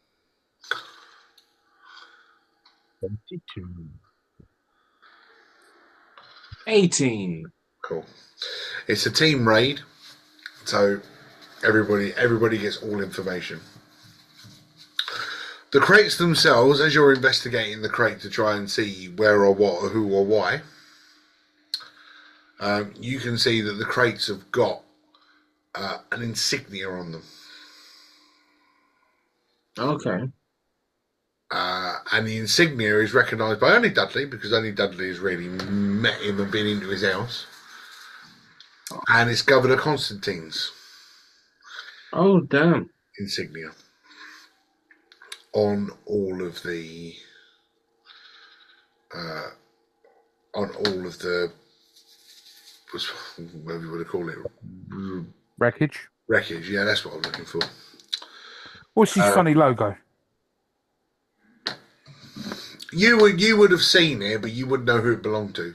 22. 18. Cool. It's a team raid, so everybody gets all information. The crates themselves, as you're investigating the crate to try and see where or what or who or why, you can see that the crates have got an insignia on them. Okay. And the insignia is recognised by only Dudley, because only Dudley has really met him and been into his house. And it's Governor Constantine's Oh, damn. insignia on all of the whatever you want to call it, Wreckage. wreckage. Yeah, that's what I'm looking for. What's his funny logo? You would have seen it, but you wouldn't know who it belonged to,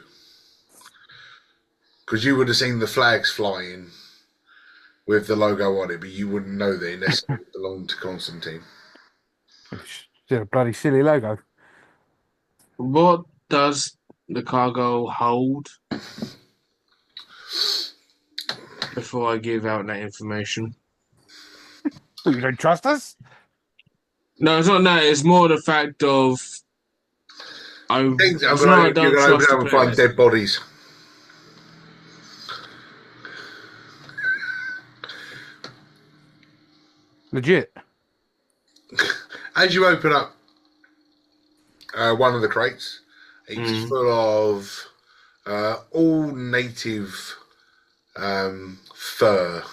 because you would have seen the flags flying with the logo on it, but you wouldn't know that it necessarily belonged to Constantine. It's still a bloody silly logo. What does the cargo hold? Before I give out that information. Well, you don't trust us? No, it's not that. It's more the fact of You're going to don't open trust up the and find players. dead bodies. Legit. As you open up one of the crates, it's full of all native fur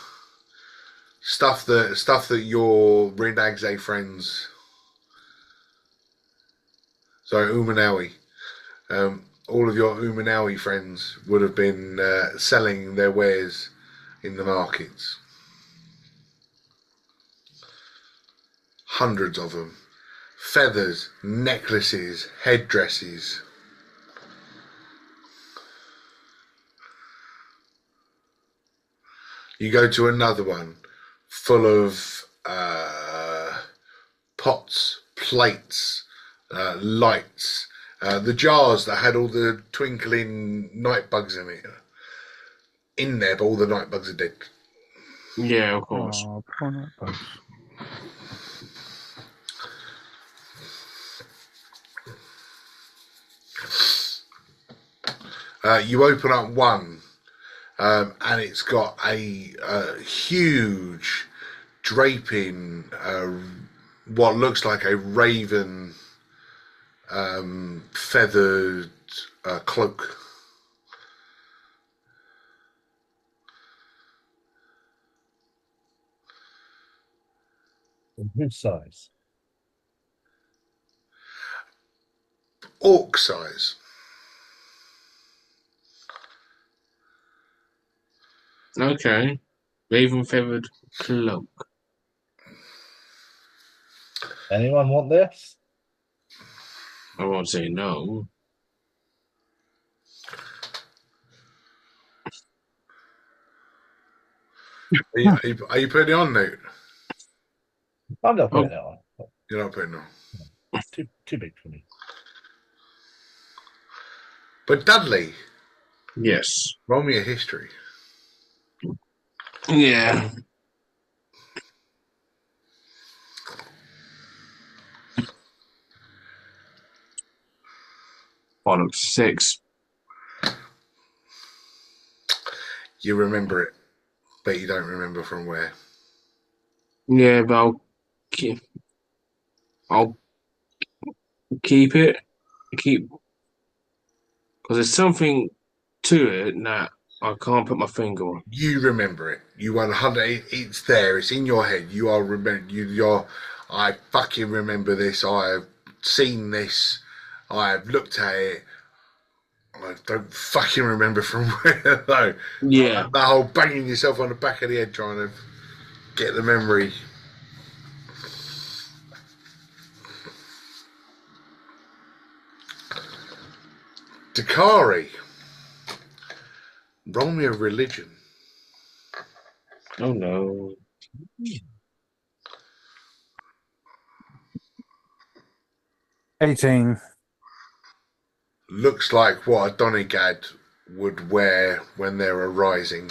stuff that your Rinagze friends, sorry, Umanawi, all of your Umanawi friends would have been selling their wares in the markets. Hundreds of them. Feathers, necklaces, headdresses. You go to another one full of pots, plates, lights, the jars that had all the twinkling night bugs in it. In there, but all the night bugs are dead. Yeah, of course. Oh, poor night bugs. You open up one, and it's got a huge draping, what looks like a raven feathered cloak. Whose size? Orc size. Okay. Raven feathered cloak. Anyone want this? I won't say no. Are you putting it on, Newt? I'm not putting it on. You're not putting it on. Too big for me. But Dudley, Yes. roll me a history. Yeah. Bollocks 6. You remember it, but you don't remember from where. Yeah, but I'll keep it. Because it's something to it, nah, I can't put my finger on. You remember it. You 100. It's there. It's in your head. You are remember. You're. I fucking remember this. I have seen this. I have looked at it. I don't fucking remember from where though. Yeah. The whole banging yourself on the back of the head trying to get the memory. Dakari. Roll me a religion. Oh no. 18. Looks like what a Donegad would wear when they're arising.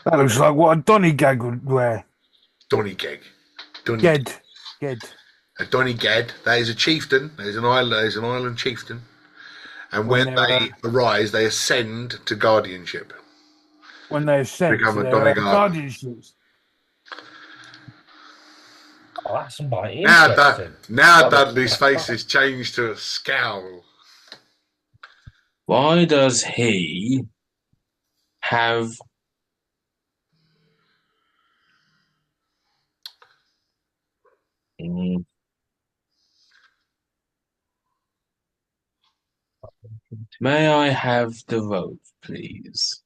That looks like what a Donny-Gag would wear. Donegag. Ged. A Donegad. That is a chieftain. There's an island chieftain. And When when they're, they arise, they ascend to guardianship. When they're sent Become to a their Donegad. guardianships. Oh, that's mighty Now, interesting. Dudley's face has changed to a scowl. Why does he have May I have the vote, please?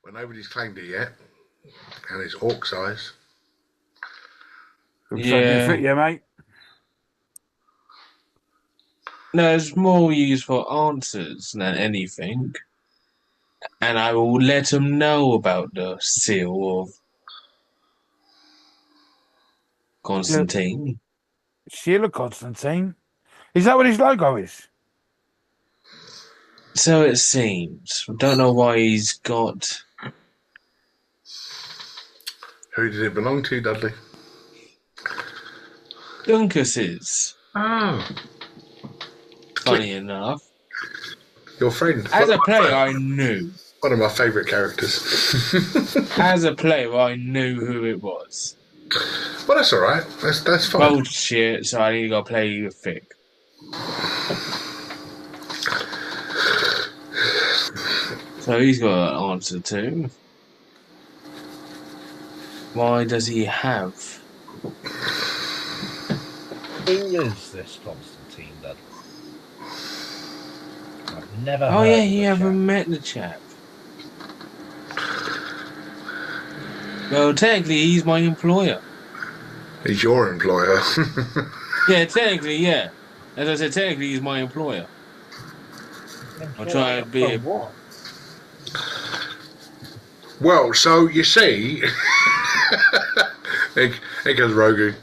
Well, nobody's claimed it yet. And it's orc size. Looks like you fit you, mate. There's more useful answers than anything. And I will let him know about the seal of Constantine. Sheila Constantine. Is that what his logo is? So it seems. I don't know why he's got... Who did it belong to, Dudley? Duncas's. Oh. Funny enough. Your friend. As a player, I knew. One of my favourite characters. As a player, I knew who it was. Well, that's all right. That's fine. Bullshit, so I need to go play with Fick. So he's got an answer too. Why does he have? Who is this Constantine then? I've never Oh heard yeah, of you the haven't chap. met the chap. Well, technically, he's my employer. He's your employer. Yeah, technically, yeah. As I said, technically, he's my employer. I'll try to be. For what? Well, so you see, here goes Rogu.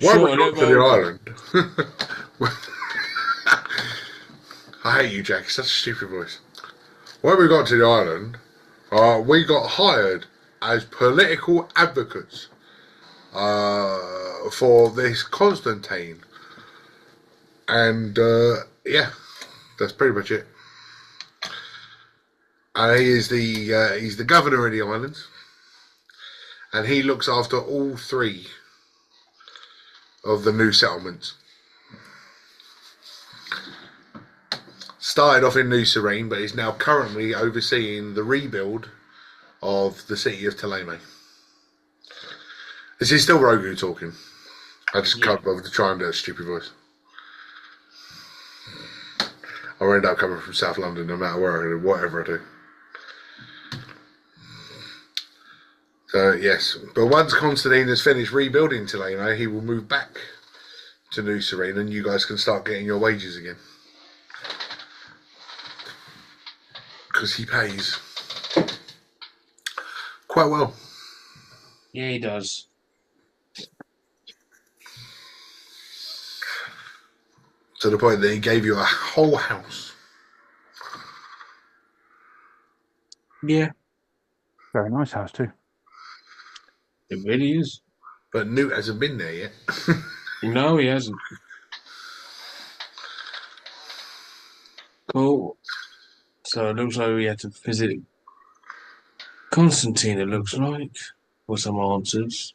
Why Sure, we got to the island? I hate you, Jack. Such a stupid voice. When we got to the island, we got hired as political advocates for this Constantine, and yeah, that's pretty much it. He's the governor of the islands, and he looks after all three of the new settlements. Started off in New Serene, but is now currently overseeing the rebuild of the city of Taleme. This is still Rogu talking. I just can't bother to try and do a stupid voice. I'll end up coming from South London no matter where I do, whatever I do. So, yes. But once Constantine has finished rebuilding Taleme, he will move back to New Serene and you guys can start getting your wages again. Because he pays quite well. Yeah, he does. To the point that he gave you a whole house. Yeah, Very nice house too. it really is. But Newt hasn't been there yet. No, he hasn't. Cool. So it looks like we had to visit Constantine, it looks like, for some answers.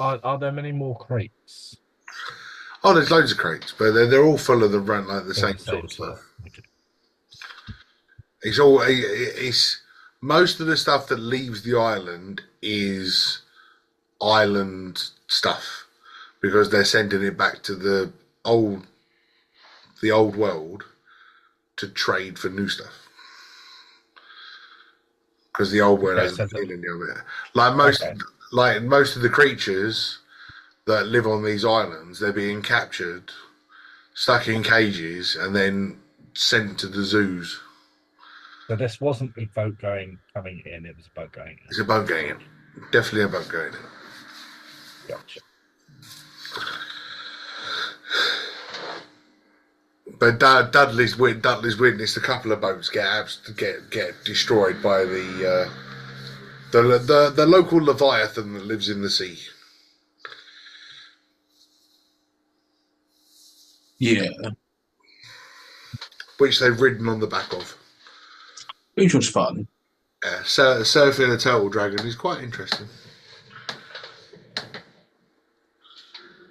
Are there many more crates? Oh, there's loads of crates, but they're all full of the All same the sort same of stuff. stuff. Okay. It's most of the stuff that leaves the island is island stuff because they're sending it back to old the old world to trade for new stuff because the old world Okay, hasn't so seen any of it. Like most of the creatures that live on these islands, they're being captured, stuck in cages, and then sent to the zoos. this wasn't a boat coming in; it was a boat going It's a boat going in. Definitely a boat going in. in. Gotcha. But Dudley's witnessed a couple of boats get destroyed by the local leviathan that lives in the sea, Yeah, which they've ridden on the back of. which was fun. Surfing a turtle dragon is quite interesting.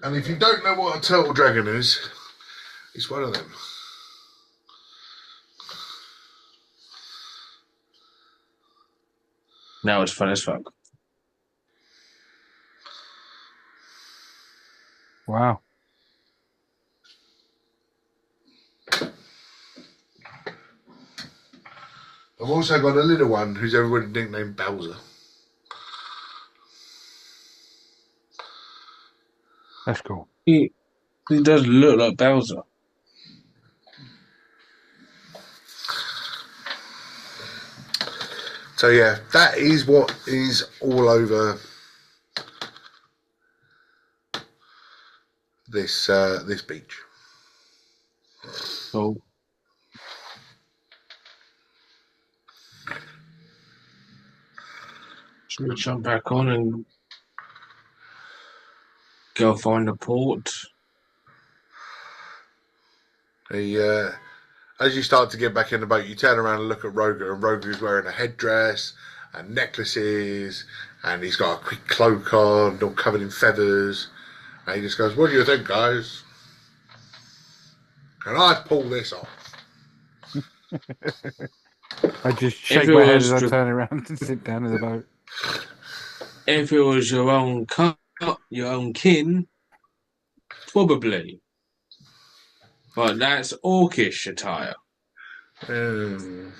And if you don't know what a turtle dragon is, it's one of them. Now it's fun as fuck. Wow. I've also got a little one who's everyone nicknamed Bowser. That's cool. He does look like Bowser. So yeah, that is what is all over this beach. So should we jump back on and go find a port? As you start to get back in the boat, you turn around and look at Roger, and Roger's wearing a headdress and necklaces, and he's got a quick cloak on, all covered in feathers. And he just goes, "What do you think, guys? Can I pull this off?" I just If shake it my head was as I to- turn around and sit down in the boat. If it was your own your own kin, probably. But that's orcish attire. Um,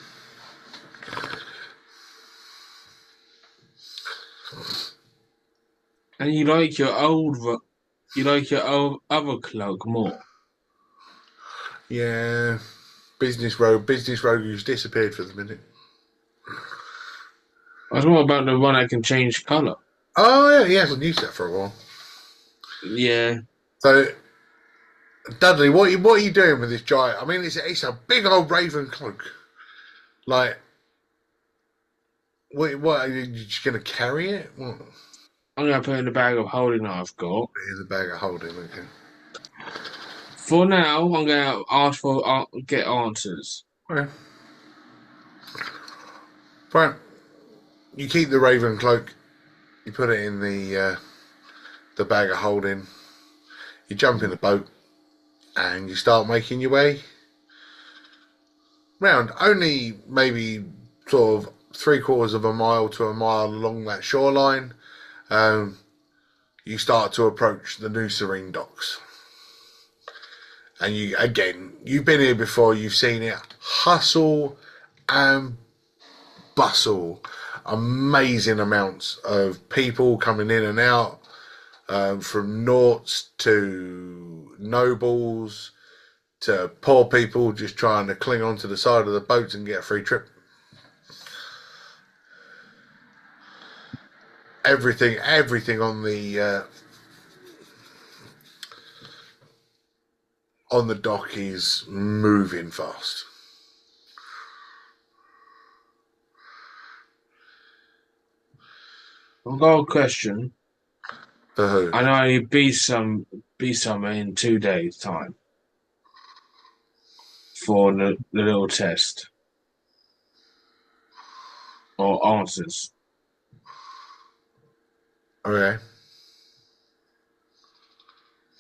And you like your old other cloak more. yeah, business rogue who's disappeared for the minute. But what about the one that can change colour? Oh yeah, he hasn't used that for a while. Yeah. So Dudley, what are you doing with this giant? I mean, it's a big old raven cloak. Like, what are you just gonna carry it? What? I'm gonna put it in the bag of holding that I've got. Here's a bag of holding. Okay. For now, I'm gonna ask for get answers. Okay. Right. You keep the raven cloak. You put it in the bag of holding. You jump in the boat and you start making your way round. Only maybe sort of 3/4 of a mile to a mile along that shoreline. You start to approach the New Serene docks. And you've been here before, you've seen it hustle and bustle. Amazing amounts of people coming in and out, from noughts to nobles to poor people just trying to cling onto the side of the boats and get a free trip. Everything on the dock is moving fast. I've got a question. For who? I know you be some in 2 days' time for the little test or answers. Okay.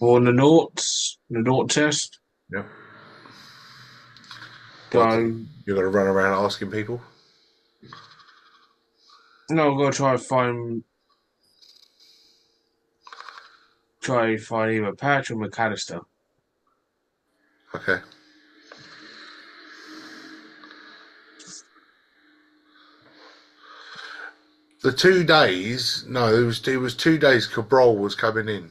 Or the naught test. Yeah. Go. You're going to run around asking people? No, I'm gonna try find either Patch or McAllister. Okay. The 2 days, no, it was 2 days Cabral was coming in.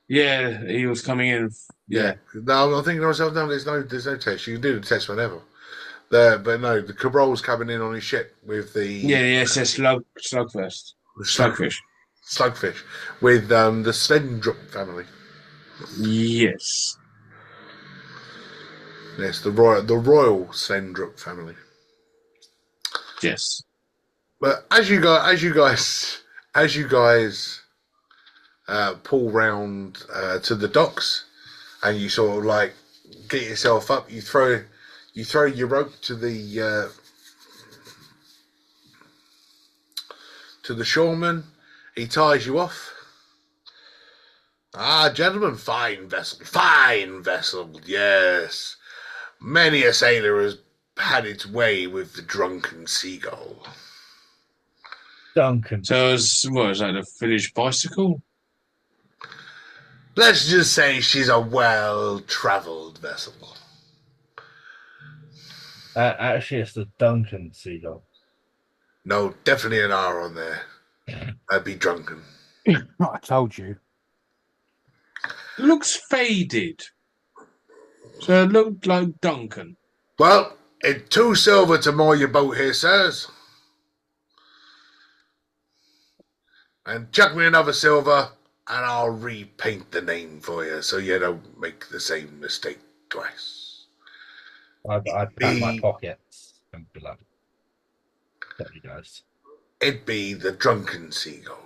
Yeah, he was coming in. Yeah. No, I'm thinking to myself, no, there's no test. You can do the test whenever. But no, the Cabral was coming in on his ship with the The SS Slugfest. Slugfish with the Slendrup family. Yes. Yes, the royal Slendrup family. Yes. But as you guys pull round to the docks, and you sort of like get yourself up, you throw your rope to the shoreman. He ties you off. Ah, gentlemen, fine vessel, yes. Many a sailor has had its way with the drunken seagull. Duncan. So what is that? A Finnish bicycle? Let's just say she's a well-travelled vessel. Actually, it's the Duncan seagull. No, definitely an R on there. I'd be drunken. I told you. Looks faded. So it looked like Duncan. Well, it's 2 silver to moor your boat here, sirs. And chuck me another silver, and I'll repaint the name for you so you don't make the same mistake twice. I'd pat my pockets and be like, "There you guys." It'd be the drunken seagull.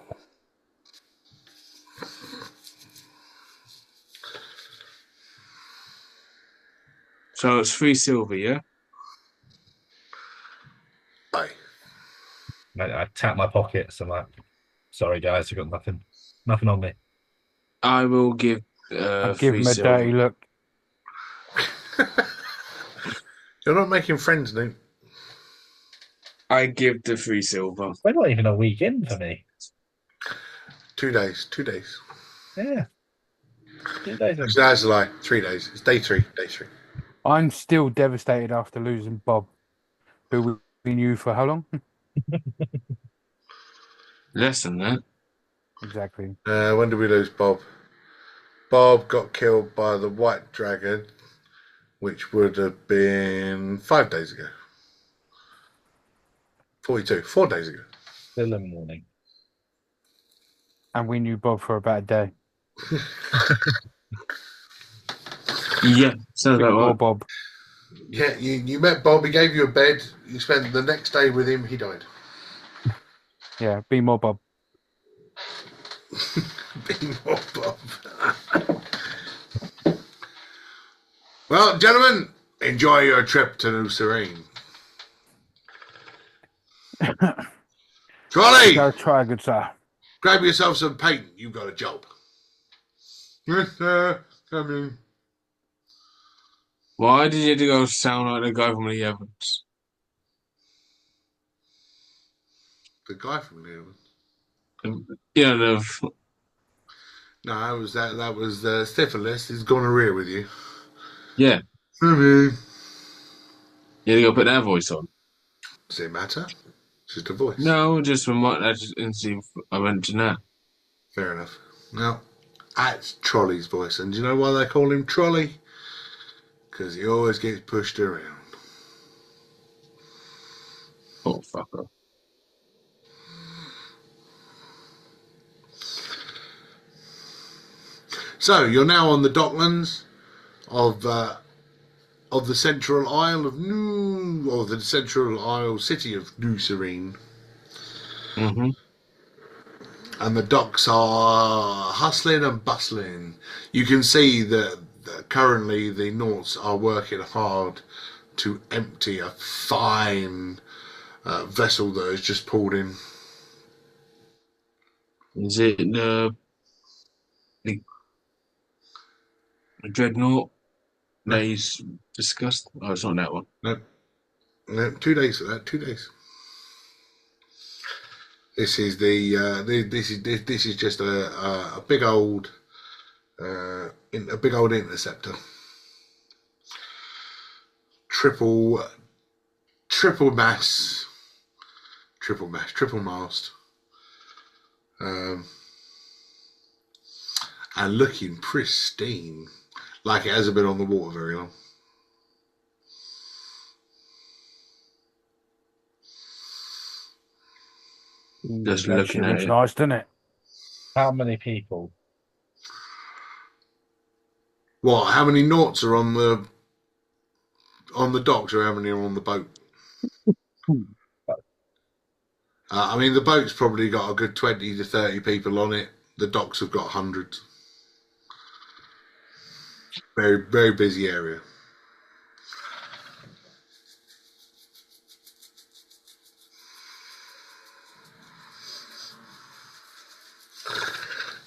So it's 3 silver, yeah? Aye. I tap my pockets. I'm like, "Sorry, guys, I've got nothing on me." I will give I give 3 him a silver. dirty look. You're not making friends, Nate. I give the 3 silver. We're not even a week in for me. 2 days. Yeah. 2 days in. Actually, that's a lie. 3 days. It's day 3. I'm still devastated after losing Bob, who we knew for how long? Less than that. Exactly. When did we lose Bob? Bob got killed by the White Dragon, which would have been 5 days ago. 42. 4 days ago. Still in the morning. And we knew Bob for about a day. Yeah, sounds about Or right. Bob. Yeah, you met Bob. He gave you a bed. You spent the next day with him. He died. Yeah, be more Bob. Be more Bob. Well, gentlemen, enjoy your trip to New Serene. Trolley, Go try, good sir. grab yourself some paint. You've got a job. Yes, sir. Coming. Why did you go sound like the guy from the Evans? The guy from the Evans. Yeah, No, that was syphilis. He's gonorrhea with you. yeah. Coming. You had to go put that voice on. Does it matter? It's just a voice. No, just remind. I just instantly I mentioned that. Fair enough. Now, that's Trolley's voice. And do you know why they call him Trolley? Because he always gets pushed around. Oh, fucker. So, you're now on the docklands of the Central Isle of the Central Isle city of New Serene. Mm-hmm. And the docks are hustling and bustling. You can see that currently the Nauts are working hard to empty a fine vessel that has just pulled in. Is it the Dreadnought No. that he's discussed? Oh, it's not that one. No, 2 days for that. 2 days. This is this is just a big old interceptor, triple mast, triple mast, and looking pristine, like it hasn't been on the water very long. Just That looking shit at looks it. nice, doesn't it? How many people? What? How many knots are on the docks, or how many are on the boat? I mean, the boat's probably got a good 20 to 30 people on it. The docks have got hundreds. Very, very busy area.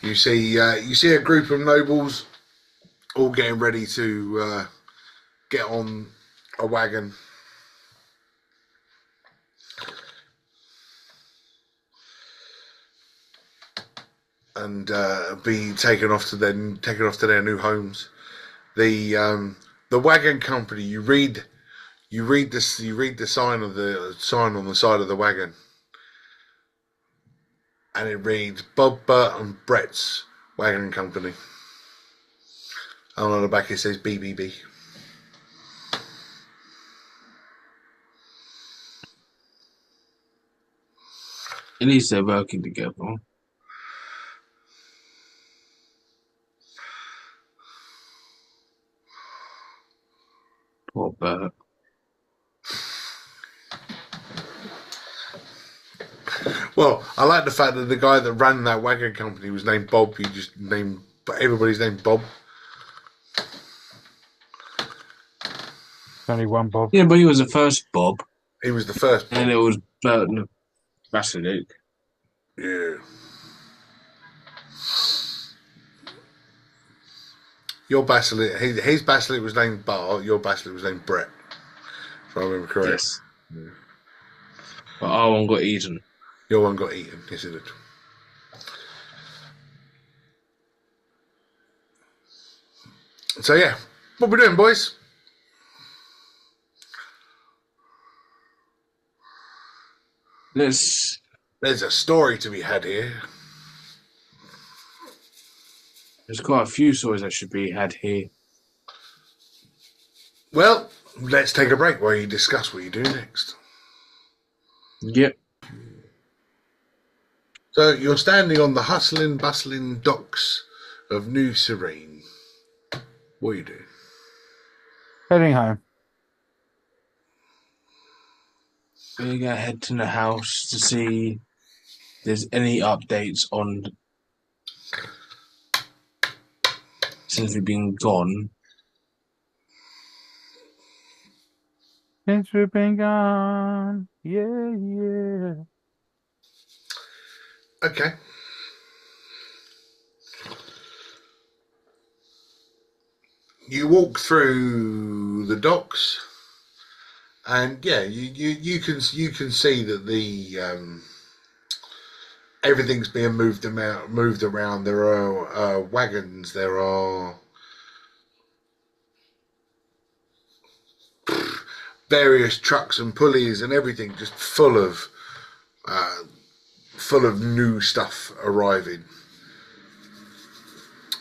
You see a group of nobles all getting ready to get on a wagon. And be taken off to their new homes. The wagon company. You read the sign on the side of the wagon, and it reads Bob, Bert, and Brett's Wagon Company. And on the back it says BBB. At least they're working together. Poor Bert. Well, I like the fact that the guy that ran that wagon company was named Bob. He just named everybody's named Bob. Only one Bob. Yeah, but he was the first Bob. He was the first Bob. And it was Bert and the Basilisk. Yeah. Your Basilisk, his Basilisk was named Bart. Your Basilisk was named Brett. If I remember correctly. Yes. Yeah. But our one got eaten. Your one got eaten. Yes, it did. So yeah, what we doing, boys? There's a story to be had here. There's quite a few stories that should be had here. Well, let's take a break while you discuss what you do next. Yep. So you're standing on the hustling, bustling docks of New Serene. What are you doing? Heading home. We're going to head to the house to see if there's any updates on since we've been gone. Since we've been gone. Yeah, yeah. Okay. You walk through the docks, and yeah, you can see that the everything's being moved around. There are wagons. There are various trucks and pulleys and everything, just full of new stuff arriving.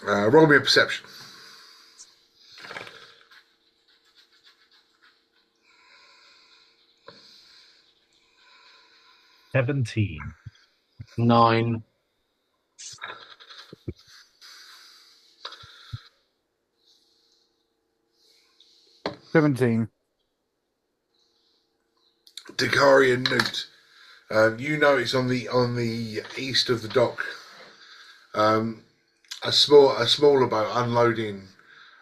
Roll me a perception. 17. 9. $17. Dicarian Newt. You notice on the east of the dock, a smaller boat unloading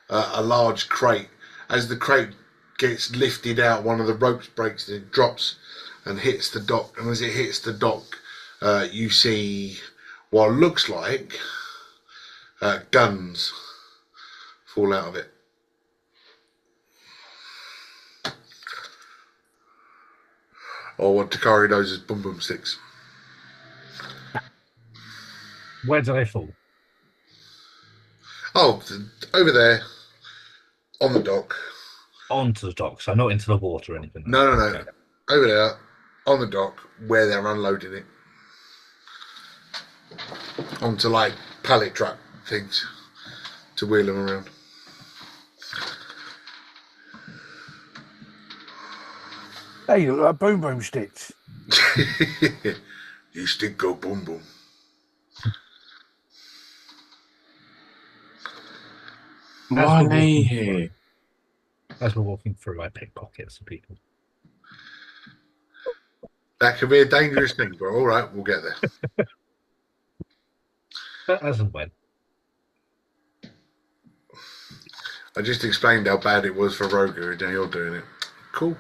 a large crate. As the crate gets lifted out, one of the ropes breaks and it drops and hits the dock. And as it hits the dock, you see what looks like Guns fall out of it. Or what Takari knows as boom boom sticks. Where do they fall? Oh, over there on the dock. Onto the dock, so not into the water or anything. No. Okay. Over there on the dock where they're unloading it onto like pallet truck things to wheel them around. They look like boom boom sticks. You stick go boom boom. Why are they here? As we're walking through, I pick pockets of people. That could be a dangerous thing, but all right, we'll get there. As and when. I just explained how bad it was for Roger, and now you're doing it. Cool.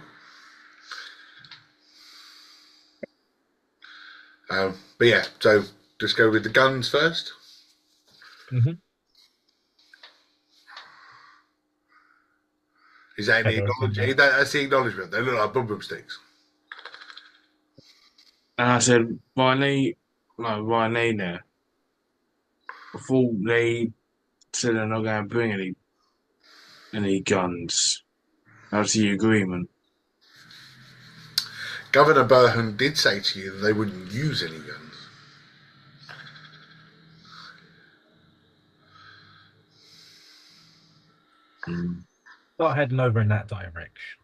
But yeah, so just go with the guns first. Mm-hmm. Is that any acknowledgement? That's the acknowledgement. They look like boom boom sticks. And I said, why are they there? Before they said they're not going to bring any guns. That's the agreement. Governor Burhan did say to you that they wouldn't use any guns. Start heading over in that direction.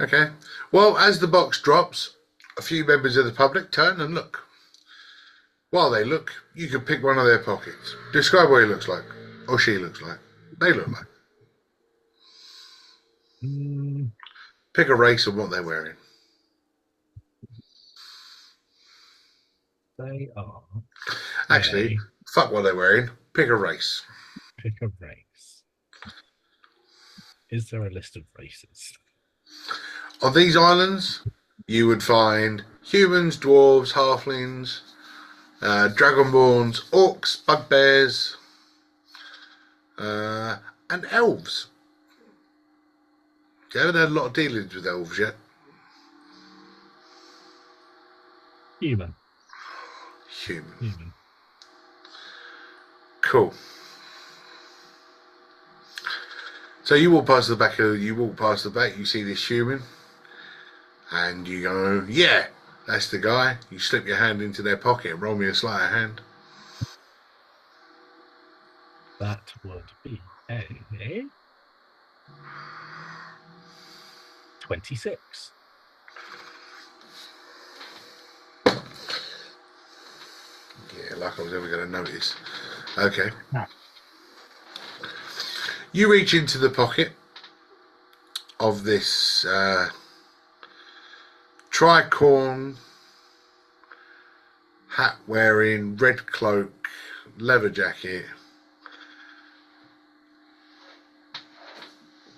Okay. Well, as the box drops, a few members of the public turn and look. While they look, you can pick one of their pockets. Describe what he looks like, or she looks like. They look like. Pick a race and what they're wearing. They are. Actually, fuck what they're wearing. Pick a race. Pick a race. Is there a list of races? On these islands, you would find humans, dwarves, halflings, dragonborns, orcs, bugbears, and elves. You haven't had a lot of dealings with elves yet. Human. Human. Cool. So you walk past the back, you see this human, and you go, yeah, that's the guy. You slip your hand into their pocket and roll me a sleight of hand. That would be a 26. Yeah, like I was ever going to notice. Okay. No. You reach into the pocket of this tricorn, hat wearing, red cloak, leather jacket,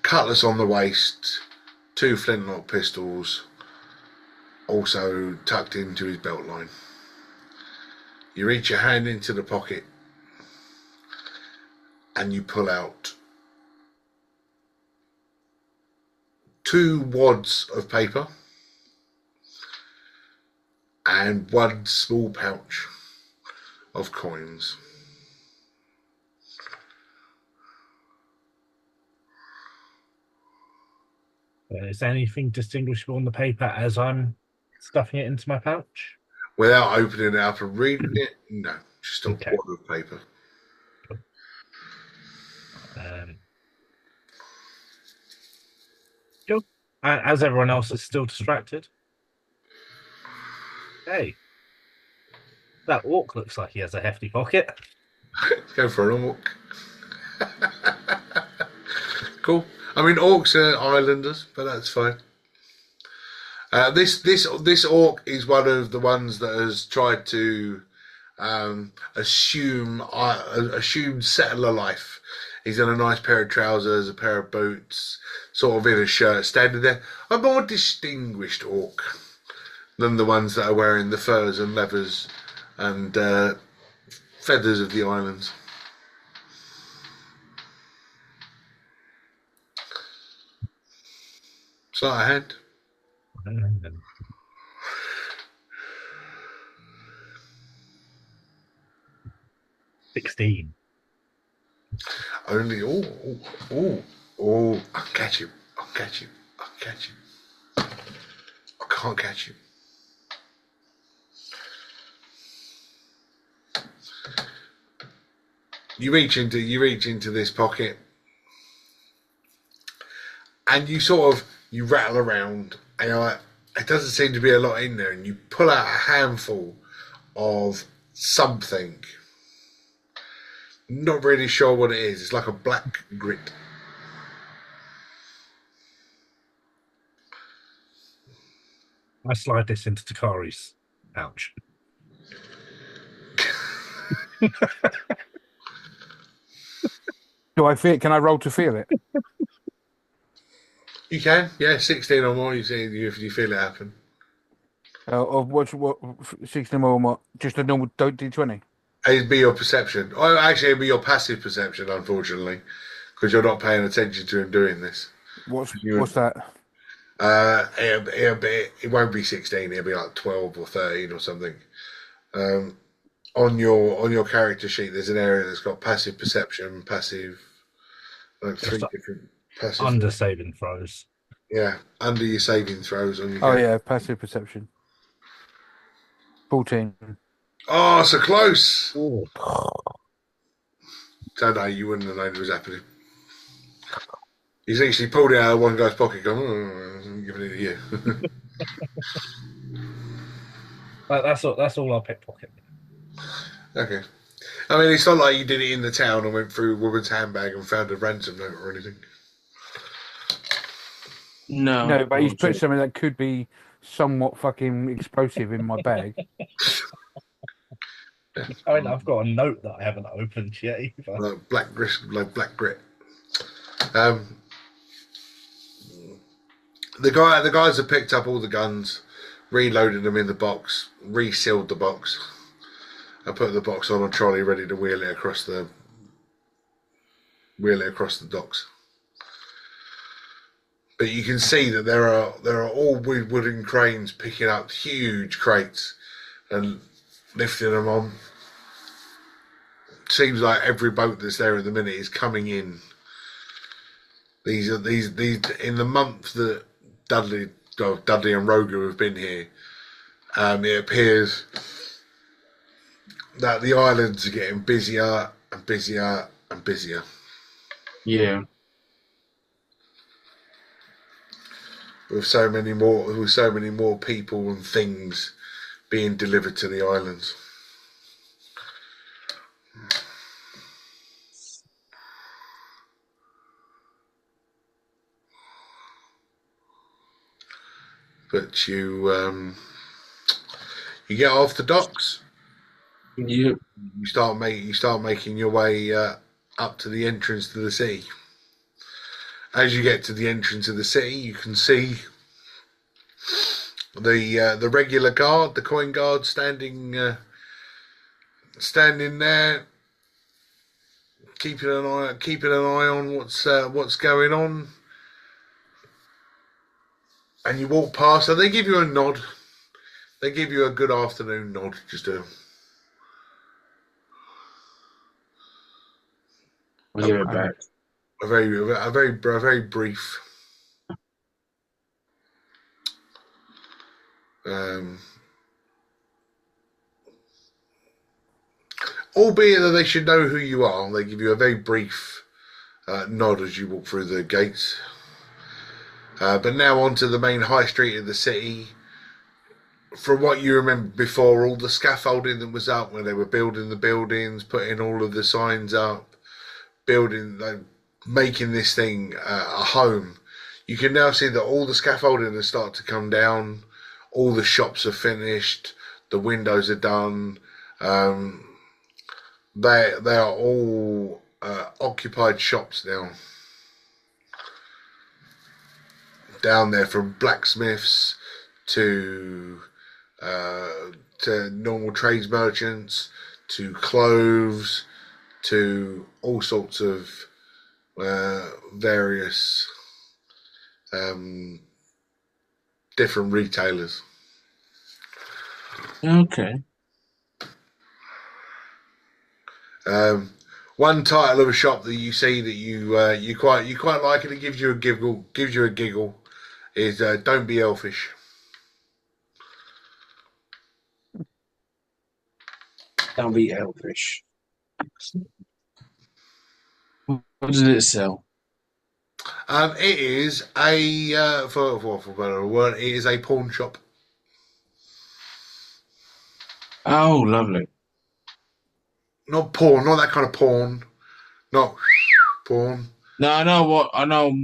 cutlass on the waist, 2 flintlock pistols, also tucked into his belt line. You reach your hand into the pocket and you pull out 2 wads of paper and 1 small pouch of coins. Is there anything distinguishable on the paper as I'm stuffing it into my pouch? Without opening it up and reading it, no, just a wad of paper. Cool. As everyone else is still distracted. Hey, that orc looks like he has a hefty pocket. Let's go for an orc. Cool. I mean, orcs are islanders, but that's fine. This orc is one of the ones that has tried to assume settler life. He's in a nice pair of trousers, a pair of boots, sort of in a shirt, standing there. A more distinguished orc than the ones that are wearing the furs and leathers and feathers of the islands. So I had. Um, 16. Only, oh, I'll catch you. I'll catch you. I'll catch you. I can't catch you. You reach into this pocket, and you rattle around, and you're like, it doesn't seem to be a lot in there, and you pull out a handful of something. Not really sure what it is. It's like a black grit. I slide this into Takari's pouch. Do I feel it? Can I roll to feel it? You can, yeah, 16 or more. You see, if you feel it happen. Of what 16 more? What? Just a normal D20. It'd be your perception. Oh, actually, it'd be your passive perception, unfortunately, because you're not paying attention to him doing this. What's that? It won't be 16. It'll be like 12 or 13 or something. On your character sheet, there's an area that's got passive perception, passive, like three different passive. Under saving throws. Yeah, under your saving throws on your. Oh yeah, passive perception. 14. Oh, so close. Oh. So no, you wouldn't have known it was happening. He's actually pulled it out of one guy's pocket, going, I'm giving it to you. That's all I'll pickpocket. Okay. I mean, it's not like you did it in the town and went through a woman's handbag and found a ransom note or anything. No, but he's put something that could be somewhat fucking explosive in my bag. I mean, I've got a note that I haven't opened yet either. Like black grit. The guys have picked up all the guns, reloaded them in the box, resealed the box, and put the box on a trolley ready to wheel it across the docks. But you can see that there are all wooden cranes picking up huge crates and lifting them on. Seems like every boat that's there at the minute is coming in. These in the month that Dudley and Roger have been here. It appears that the islands are getting busier and busier and busier. Yeah. With so many more people and things being delivered to the islands. But you get off the docks. Yeah. You start making your way up to the entrance to the city. As you get to the entrance of the city, you can see the regular guard, the coin guard, standing there, keeping an eye on what's going on. And you walk past, and they give you a nod. They give you a good afternoon nod, just I'll give it back. a very brief. Albeit that they should know who you are, they give you a very brief nod as you walk through the gates. But now onto the main high street of the city. From what you remember before, all the scaffolding that was up when they were building the buildings, putting all of the signs up, making this thing a home. You can now see that all the scaffolding has started to come down. All the shops are finished. The windows are done. They are all occupied shops now. Down there, from blacksmiths to normal trades merchants to clothes to all sorts of various different retailers. Okay. One title of a shop that you see that you quite like it, it gives you a giggle is Don't Be Elfish. That'll be elfish. What does it sell? It is a for better word, it is a pawn shop. Oh, lovely. Not porn, not that kind of porn. Not porn. No, I know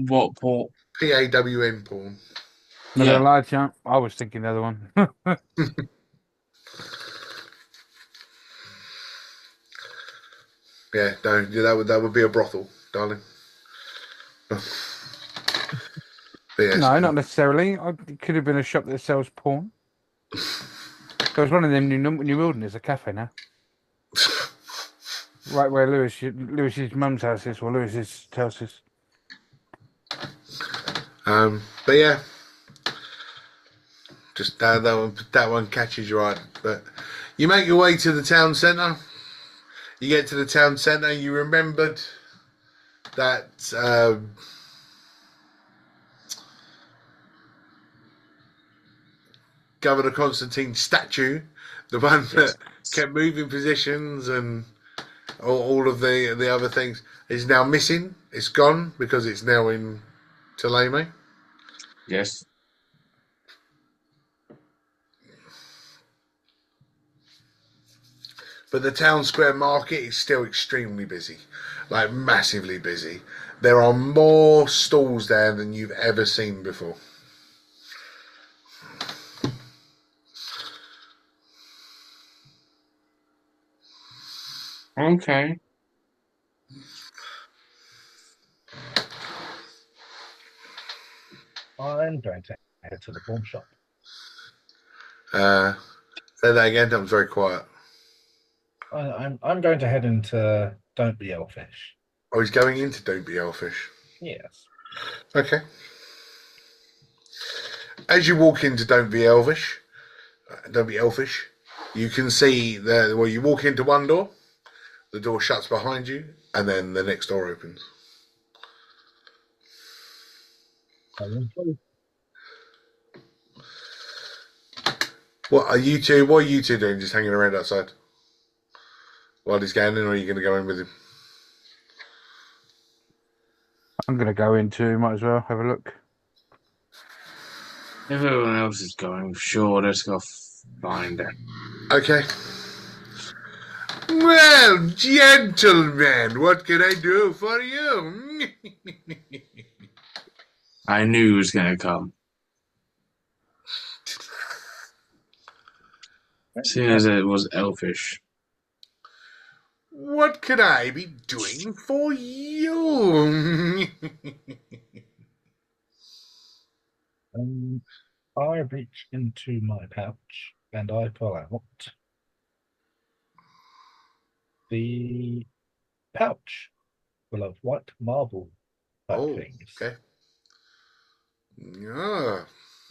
what port. PAWN porn. Not gonna Yeah. lie to you, I was thinking the other one. Yeah, no, that would be a brothel, darling. But yes, No, not necessarily. It could have been a shop that sells porn. There was one of them New Wilderness, a cafe now. Right where Lewis's mum's house is, or Lewis's house is. but yeah, just that one catches your eye. But you make your way to the town centre. You get to the town centre. You remembered that Governor Constantine's statue, the one that kept moving positions and all of the other things, is now missing. It's gone because it's now in Tulame. Yes. But the town square market is still extremely busy, like massively busy. There are more stalls there than you've ever seen before. Okay. I'm going to head to the pawn shop. Say that again. That was very quiet. I'm going to head into Don't Be Elfish. Oh, he's going into Don't Be Elfish. Yes. Okay. As you walk into Don't Be Elfish, you can see there. Well, you walk into one door, the door shuts behind you, and then the next door opens. What are you two? What are you two doing? Just hanging around outside while he's going in, or are you going to go in with him? I'm gonna go in too. Might as well have a look. If everyone else is going, sure, let's go find it. Okay. Well, gentlemen, what can I do for you? I knew he was going to come. Seeing as it was elfish. What could I be doing for you? I reach into my pouch and I pull out the pouch full of white marble type Oh, things. okay. Yeah.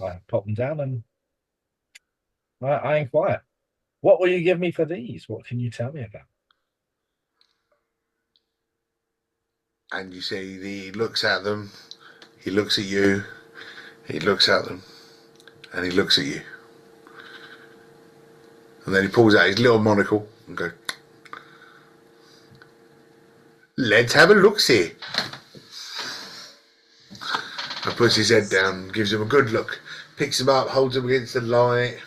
I pop them down and I inquire, what will you give me for these? What can you tell me about? And you see, he looks at them, he looks at you, he looks at them, and he looks at you. And then he pulls out his little monocle and goes, let's have a look-see. And puts his head down, gives him a good look, picks him up, holds him against the light.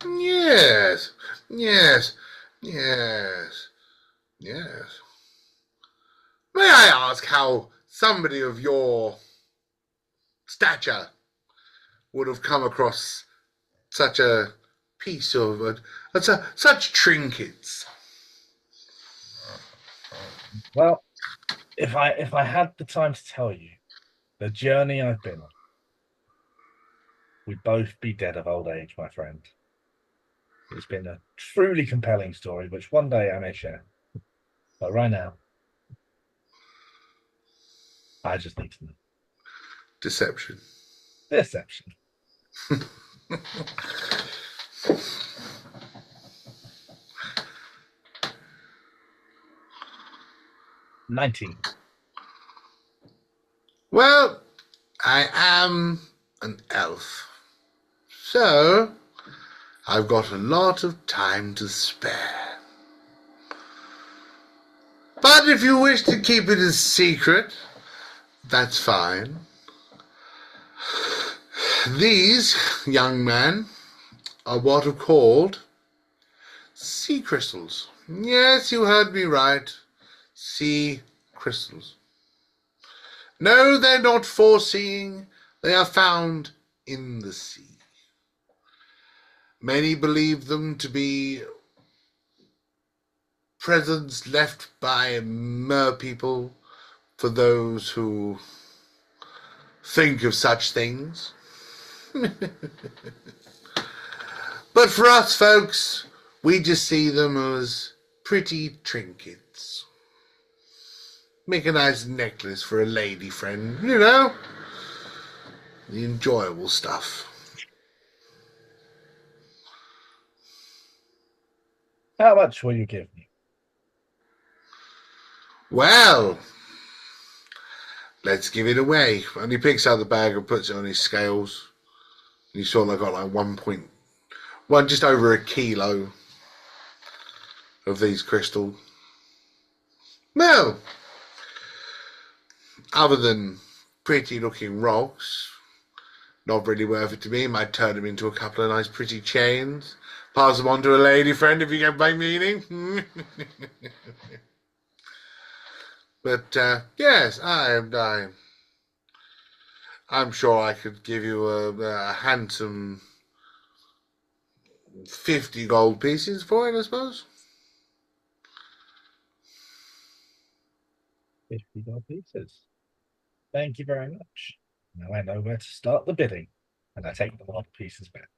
Yes, yes, yes, yes. May I ask how somebody of your stature would have come across such a piece of such trinkets? Well, if I had the time to tell you the journey I've been on, we'd both be dead of old age, my friend. It's been a truly compelling story, which one day I may share. But right now, I just need to know. Deception. Deception. $19. Well, I am an elf. So, I've got a lot of time to spare. But if you wish to keep it a secret, that's fine. These, young man, are what are called sea crystals. Yes, you heard me right. Sea crystals. No, they're not foreseeing. They are found in the sea. Many believe them to be presents left by mer people for those who think of such things. But for us folks, we just see them as pretty trinkets. Make a nice necklace for a lady friend, you know? The enjoyable stuff. How much will you give me? Well, let's give it away. And he picks out the bag and puts it on his scales. And he's sort of got like 1.1, just over a kilo of these crystals. Well, other than pretty looking rocks, not really worth it to me. Might turn them into a couple of nice pretty chains. Pass them on to a lady friend if you get my meaning. But yes, I'm sure I could give you a handsome 50 gold pieces for it, I suppose. 50 gold pieces. Thank you very much. Now I know where to start the bidding, and I take the gold pieces back.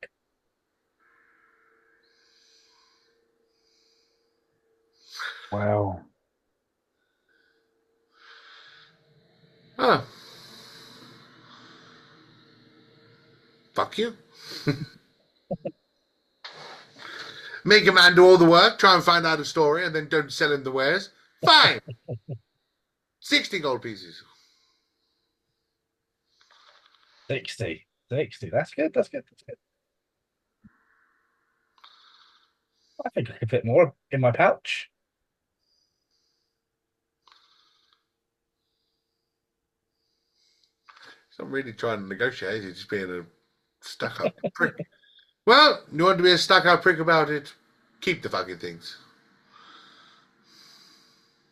Well, Oh. Fuck you. Make a man do all the work, try and find out a story, and then don't sell him the wares. Fine. 60 gold pieces. 60. That's good. That's good. I think I could fit more in my pouch. He's not really trying to negotiate, he's just being a stuck-up prick. Well, you want to be a stuck-up prick about it? Keep the fucking things.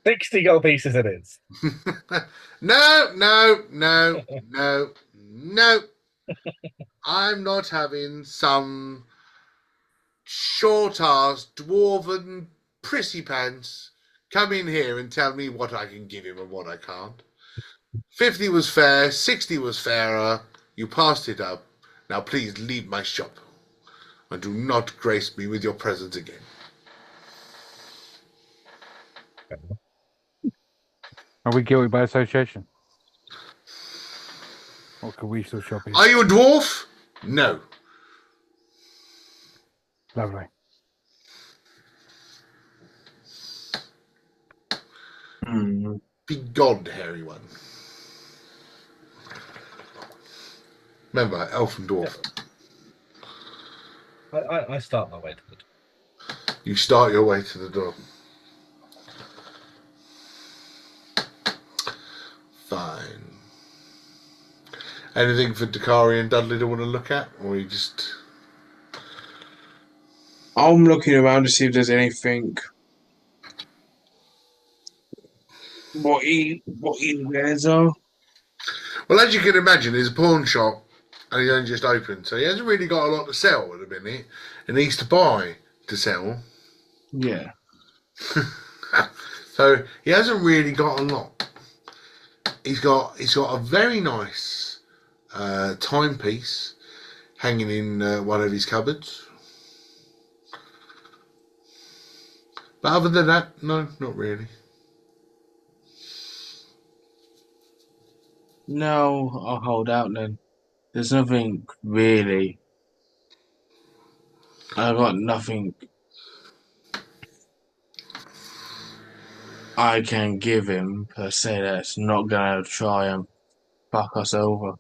60 gold pieces it is. No. I'm not having some short-ass dwarven prissy pants come in here and tell me what I can give him and what I can't. 50 was fair, 60 was fairer. You passed it up. Now please leave my shop and do not grace me with your presence again. are we guilty by association? Or can we still shop here? Are you a dwarf? No. Lovely. Be God, hairy one. Remember, elf and dwarf. I start my way to the door. You start your way to the door. Fine. Anything for Dakari and Dudley to want to look at? Or you just... I'm looking around to see if there's anything. What he wears are. Well, as you can imagine, there's a pawn shop and he's only just opened. So he hasn't really got a lot to sell at the minute. And he needs to buy to sell. Yeah. So he hasn't really got a lot. He's got a very nice timepiece hanging in one of his cupboards. But other than that, no, not really. No, I'll hold out then. There's nothing really. I got nothing I can give him per se that's not gonna try and fuck us over.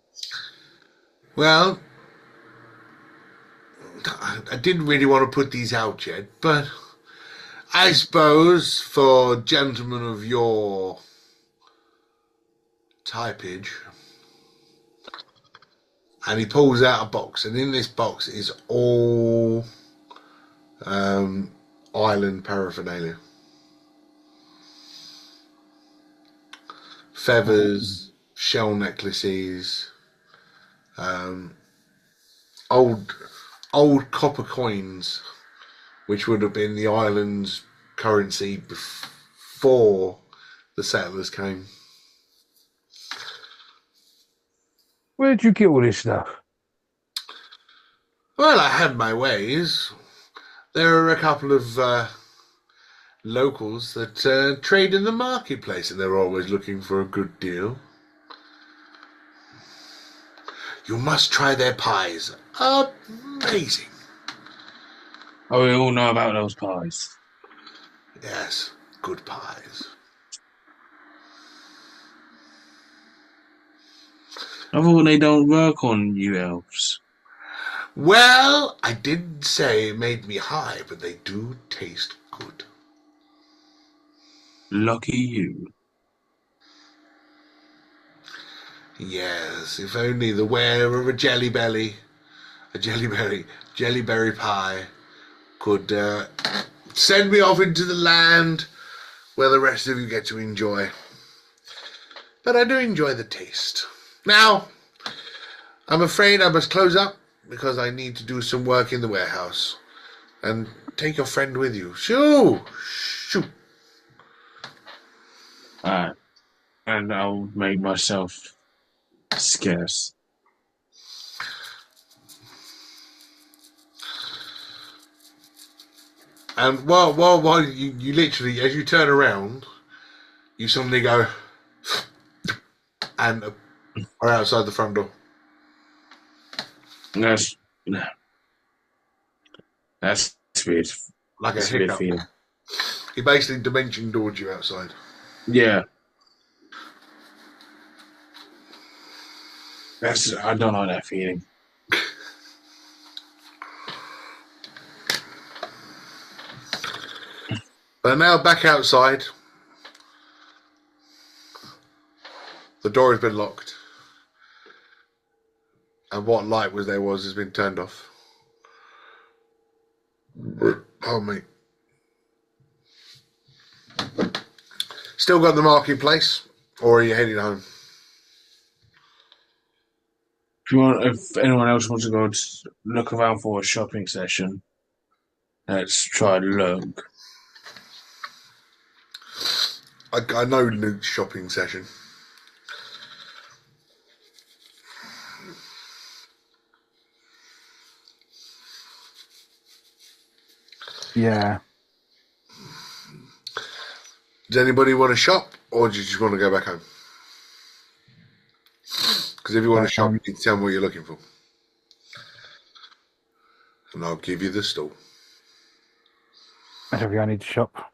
Well, I didn't really want to put these out yet, but I suppose for gentlemen of your typage, and he pulls out a box, and in this box is all island paraphernalia. Feathers, shell necklaces, old copper coins, which would have been the island's currency before the settlers came. Where'd you get all this stuff? Well, I had my ways. There are a couple of locals that trade in the marketplace, and they're always looking for a good deal. You must try their pies. Amazing. Oh, we all know about those pies. Yes, good pies. I thought they don't work on you elves. Well, I didn't say it made me high, but they do taste good. Lucky you. Yes, if only the wearer of a jellyberry pie could send me off into the land where the rest of you get to enjoy. But I do enjoy the taste. Now, I'm afraid I must close up because I need to do some work in the warehouse. And take your friend with you. Shoo! Shoo! And I'll make myself scarce. And while you literally, as you turn around, you suddenly go and are outside the front door. That's weird. Like That's a a weird hiccup. feeling. He basically dimension doored you outside. Yeah. I don't like that feeling. But now back outside. The door has been locked. And what light has been turned off. Pardon me. Still got the marketplace, or are you heading home? If anyone else wants to go look around for a shopping session, let's try to look. I know Luke's shopping session. Yeah. Does anybody want to shop, or do you just want to go back home? Because if you want to shop, you need to tell me what you're looking for. And I'll give you the stall. I think I need to shop.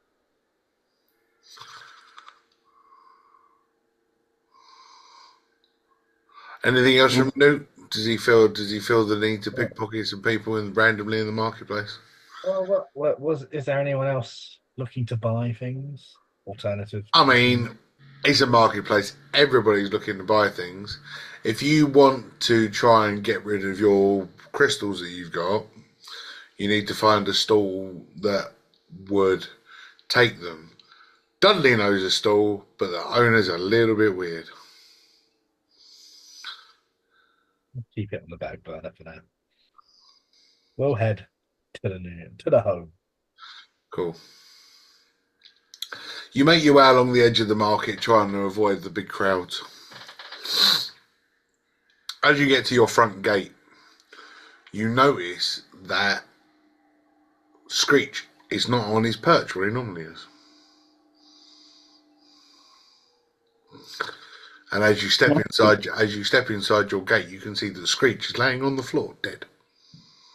Anything else from Luke? Does he feel the need to pickpocket some people randomly in the marketplace? Well, is there anyone else looking to buy things? Alternative? I mean, it's a marketplace. Everybody's looking to buy things. If you want to try and get rid of your crystals that you've got, you need to find a stall that would take them. Dudley knows a stall, but the owner's a little bit weird. Keep it on the back burner for now. We'll head to the home. Cool. You make your way along the edge of the market, trying to avoid the big crowds. As you get to your front gate, you notice that Screech It's not on his perch where he normally is. And as you step inside your gate, you can see that Screech is laying on the floor, dead.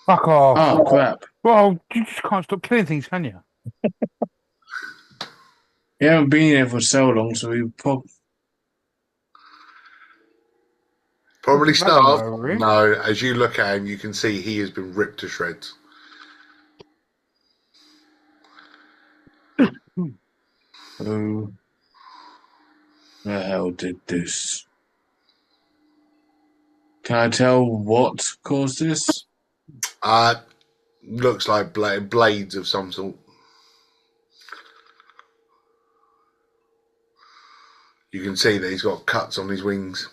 Fuck off. Oh, crap. Well, you just can't stop killing things, can you? He haven't been here for so long, so he probably... Probably That don't starved. over him. No, as you look at him, you can see he has been ripped to shreds. Who the hell did this? Can I tell what caused this? Looks like blades of some sort. You can see that he's got cuts on his wings.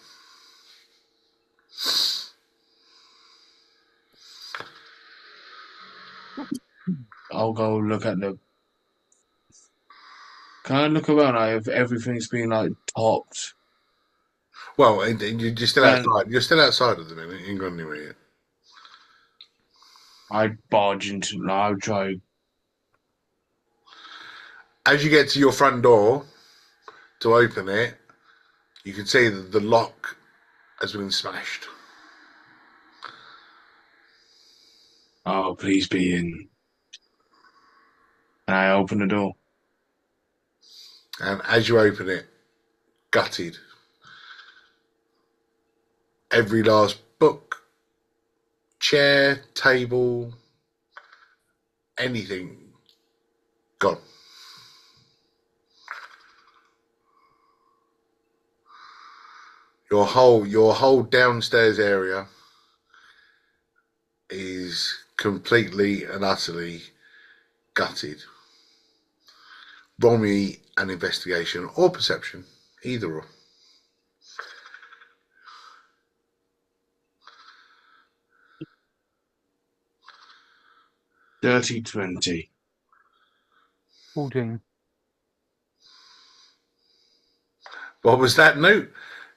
I'll go look at the... Can I look around if everything's been, like, topped? Well, and you're still Man. outside. You're still outside of the minute. You ain't gone anywhere yet. I barge into... No, I'll try... As you get to your front door to open it, you can see that the lock has been smashed. Oh, please be in. And I open the door. And as you open it, gutted. Every last book, chair, table, anything gone. Your whole downstairs area is completely and utterly gutted. Roll me an investigation or perception, either or. Dirty 20. 14. What was that, Newt?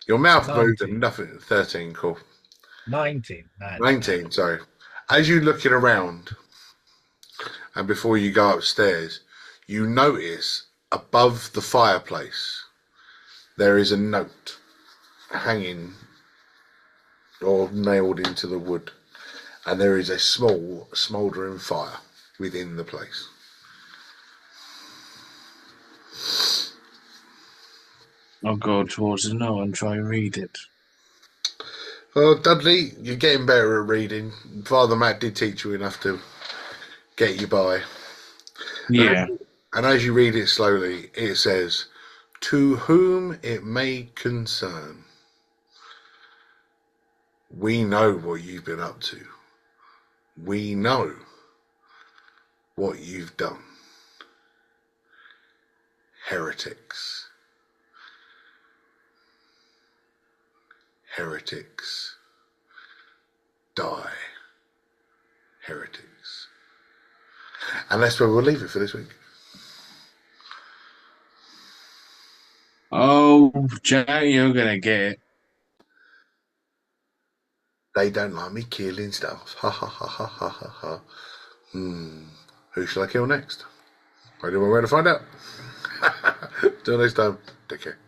Your mouth moved 19. and nothing. 13, cool. 19. 19, sorry. As you're looking around, and before you go upstairs, you notice above the fireplace there is a note hanging or nailed into the wood, and there is a small smouldering fire within the place. I'll go towards the note and try and read it. Well, Dudley, you're getting better at reading. Father Matt did teach you enough to get you by. Yeah. And as you read it slowly, it says, "To whom it may concern, we know what you've been up to. We know what you've done. Heretics. Heretics. Die. Heretics." And that's where we'll leave it for this week. Oh, Jack, you're gonna get it. They don't like me killing stuff. Ha ha ha ha ha ha ha. Who shall I kill next? I don't know where to find out. Till next time, take care.